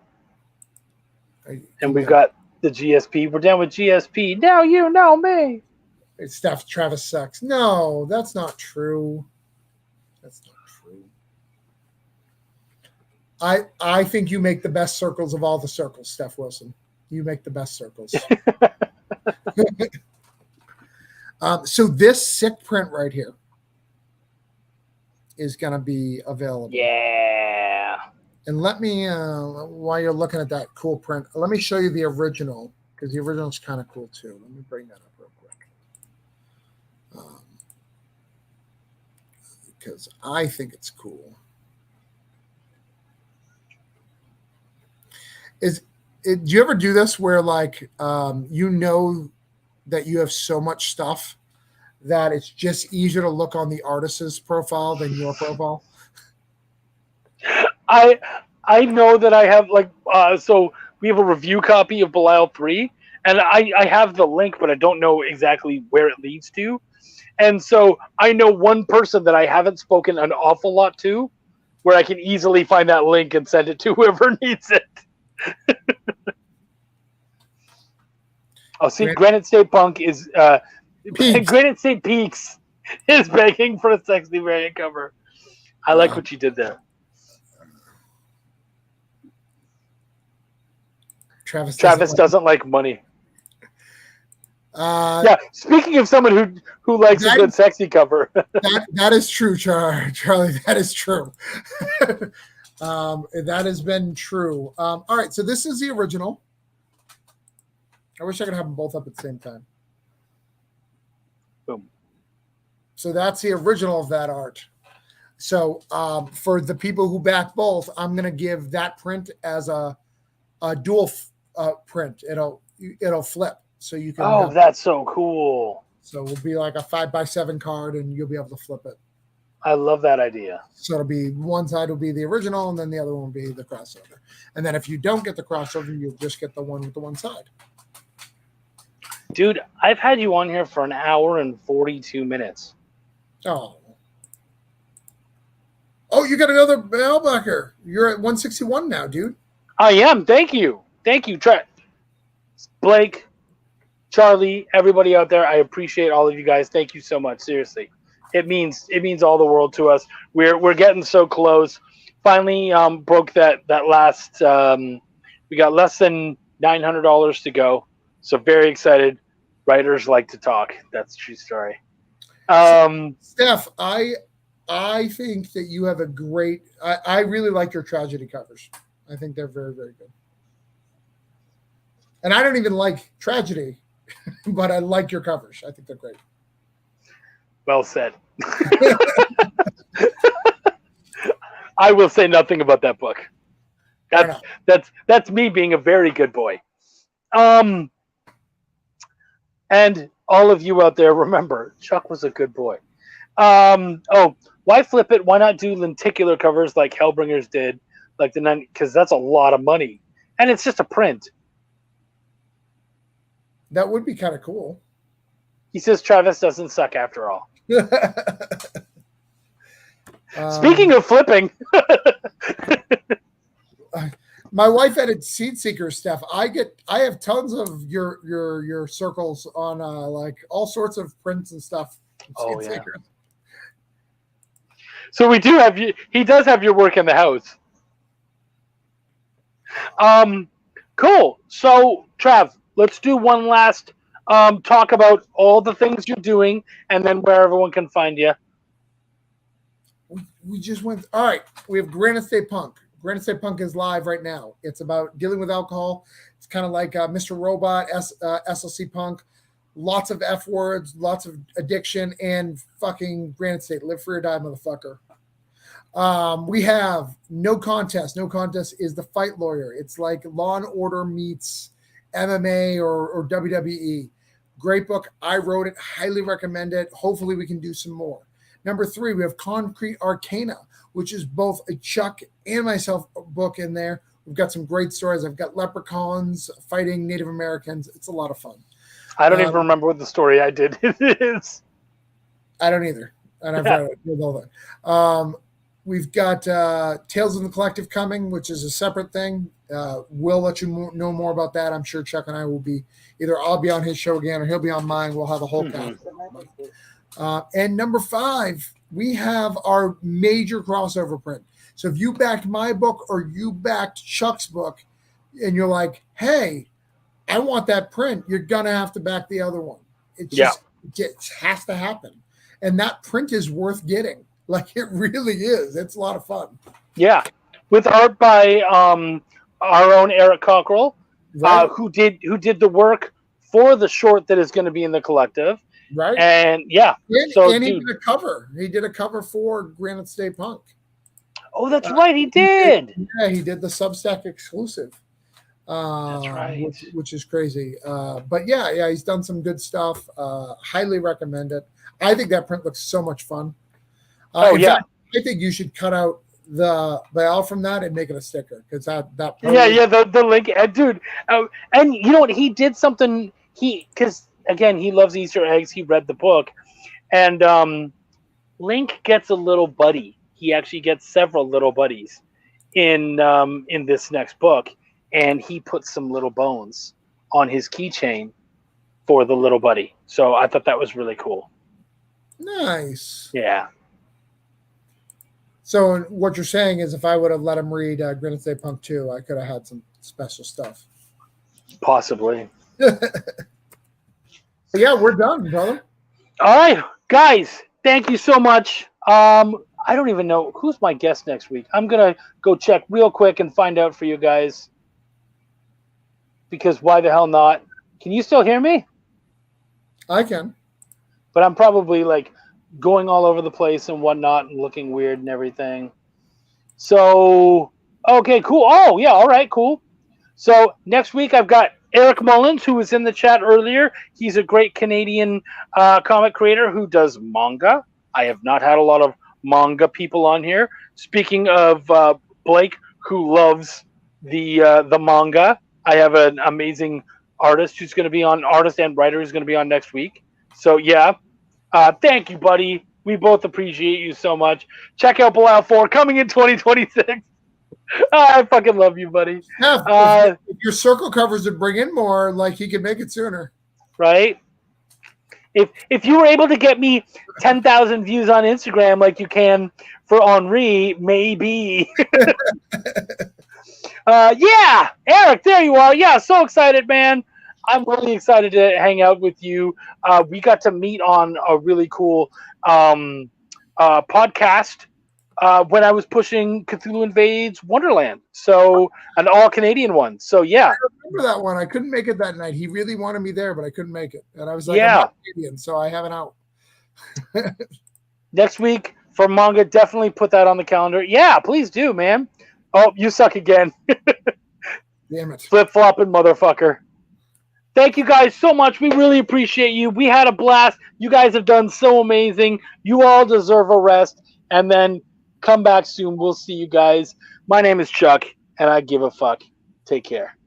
[SPEAKER 1] And we've got the GSP. We're down with GSP. Now you know me.
[SPEAKER 4] It's stuff. Travis sucks. No, that's not true. That's not true. I think you make the best circles of all the circles, Steph Wilson. You make the best circles. So this sick print right here is going to be available.
[SPEAKER 1] Yeah.
[SPEAKER 4] And let me, while you're looking at that cool print, let me show you the original, because the original is kind of cool too. Let me bring that up real quick. Because I think it's cool. Do you ever do this where, like, you know that you have so much stuff that it's just easier to look on the artist's profile than your profile?
[SPEAKER 1] I know that I have, like, so we have a review copy of Belial 3, and I have the link, but I don't know exactly where it leads to. And so I know one person that I haven't spoken an awful lot to, where I can easily find that link and send it to whoever needs it. Oh, see, Granite State Punk is Granite State Peaks is begging for a sexy variant cover. I like what you did there.
[SPEAKER 4] Travis
[SPEAKER 1] doesn't like money.
[SPEAKER 4] Yeah,
[SPEAKER 1] speaking of someone who likes a good sexy cover.
[SPEAKER 4] that is true, Charlie. That is true. That has been true. All right, so this is the original. I wish I could have them both up at the same time.
[SPEAKER 1] Boom.
[SPEAKER 4] So that's the original of that art. So for the people who back both, I'm going to give that print as a dual print. It'll flip, so you can.
[SPEAKER 1] Oh, that's so cool.
[SPEAKER 4] So it'll be like a 5x7 card, and you'll be able to flip it.
[SPEAKER 1] I love that idea.
[SPEAKER 4] So it'll be one side will be the original, and then the other one will be the crossover. And then if you don't get the crossover, you'll just get the one with the one side.
[SPEAKER 1] Dude, I've had you on here for an hour and 42 minutes.
[SPEAKER 4] Oh, you got another mailbacker. You're at 161 now, dude.
[SPEAKER 1] I am. Thank you. Blake, Charlie, everybody out there. I appreciate all of you guys. Thank you so much. Seriously. It means all the world to us. We're getting so close. Finally broke that last we got less than $900 to go. So very excited. Writers like to talk. That's a true story.
[SPEAKER 4] Steph, I think that you have a great I really like your tragedy covers. I think they're very, very good. And I don't even like tragedy, but I like your covers. I think they're great.
[SPEAKER 1] Well said. I will say nothing about that book. That's me being a very good boy. And all of you out there, remember, Chuck was a good boy. Why flip it? Why not do lenticular covers like Hellbringers did, like the 90s? Because that's a lot of money, and it's just a print.
[SPEAKER 4] That would be kind of cool.
[SPEAKER 1] He says Travis doesn't suck after all. Speaking of flipping,
[SPEAKER 4] my wife edits Seed Seeker stuff. I have tons of your circles on like all sorts of prints and stuff.
[SPEAKER 1] Oh yeah. So we do have you. He does have your work in the house. Cool. So Trav, let's do one last talk about all the things you're doing, and then where everyone can find you.
[SPEAKER 4] We just went. All right. We have Granite State Punk. Granite State Punk is live right now. It's about dealing with alcohol. It's kind of like Mr. Robot, SLC Punk. Lots of F words, lots of addiction, and fucking Granite State. Live free or die, motherfucker. We have No Contest. No Contest is the fight lawyer. It's like Law and Order meets MMA or WWE. Great book. I wrote it. Highly recommend it. Hopefully we can do some more. Number 3, we have Concrete Arcana, which is both a Chuck and myself book in there. We've got some great stories. I've got leprechauns fighting Native Americans. It's a lot of fun.
[SPEAKER 1] I don't even remember what the story I did is.
[SPEAKER 4] I don't either. And I've read it all that. We've got Tales of the Collective coming, which is a separate thing. We'll let you know more about that. I'm sure Chuck and I will be either I'll be on his show again or he'll be on mine. We'll have a whole cast. And number 5, we have our major crossover print. So if you backed my book or you backed Chuck's book and you're like, hey, I want that print, you're going to have to back the other one. It has to happen. And that print is worth getting. Like, it really is. It's a lot of fun.
[SPEAKER 1] Yeah. With art by our own Eric Cockrell,
[SPEAKER 4] Right.
[SPEAKER 1] who did the work for the short that is going to be in the collective.
[SPEAKER 4] Right.
[SPEAKER 1] And he
[SPEAKER 4] did a cover. He did a cover for Granite State Punk.
[SPEAKER 1] Oh, that's right. He did.
[SPEAKER 4] He did the Substack exclusive.
[SPEAKER 1] That's right.
[SPEAKER 4] Which is crazy. But yeah, he's done some good stuff. Highly recommend it. I think that print looks so much fun. In fact, I think you should cut out the L from that and make it a sticker because that
[SPEAKER 1] the link, dude. And you know what? He did something. Because again, he loves Easter eggs. He read the book, and Link gets a little buddy. He actually gets several little buddies in this next book, and he puts some little bones on his keychain for the little buddy. So I thought that was really cool.
[SPEAKER 4] Nice.
[SPEAKER 1] Yeah.
[SPEAKER 4] So what you're saying is if I would have let him read Granite State Punk 2, I could have had some special stuff.
[SPEAKER 1] Possibly.
[SPEAKER 4] So yeah, we're done, brother.
[SPEAKER 1] All right, guys, thank you so much. I don't even know who's my guest next week. I'm going to go check real quick and find out for you guys. Because why the hell not? Can you still hear me?
[SPEAKER 4] I can.
[SPEAKER 1] But I'm probably like going all over the place and whatnot and looking weird and everything. So, okay, cool. Oh, yeah, all right, cool. So next week I've got Eric Mullins, who was in the chat earlier. He's a great Canadian comic creator who does manga. I have not had a lot of manga people on here. Speaking of Blake, who loves the manga, I have an amazing artist who's going to be on, artist and writer who's going to be on next week. So yeah, thank you, buddy. We both appreciate you so much. Check out Bilal 4 coming in 2026. I fucking love you, buddy.
[SPEAKER 4] Yeah, if your circle covers would bring in more, like he could make it sooner.
[SPEAKER 1] Right? If you were able to get me 10,000 views on Instagram like you can for Henri, maybe. Yeah, Eric, there you are. Yeah, so excited, man. I'm really excited to hang out with you. We got to meet on a really cool podcast when I was pushing Cthulhu Invades Wonderland. So, an all-Canadian one. So, yeah.
[SPEAKER 4] I remember that one. I couldn't make it that night. He really wanted me there, but I couldn't make it. And I was like,
[SPEAKER 1] yeah.
[SPEAKER 4] I'm not Canadian, so I have an out.
[SPEAKER 1] Next week for manga, definitely put that on the calendar. Yeah, please do, man. Oh, you suck again.
[SPEAKER 4] Damn it.
[SPEAKER 1] Flip-flopping motherfucker. Thank you guys so much. We really appreciate you. We had a blast. You guys have done so amazing. You all deserve a rest. And then come back soon. We'll see you guys. My name is Chuck, and I give a fuck. Take care.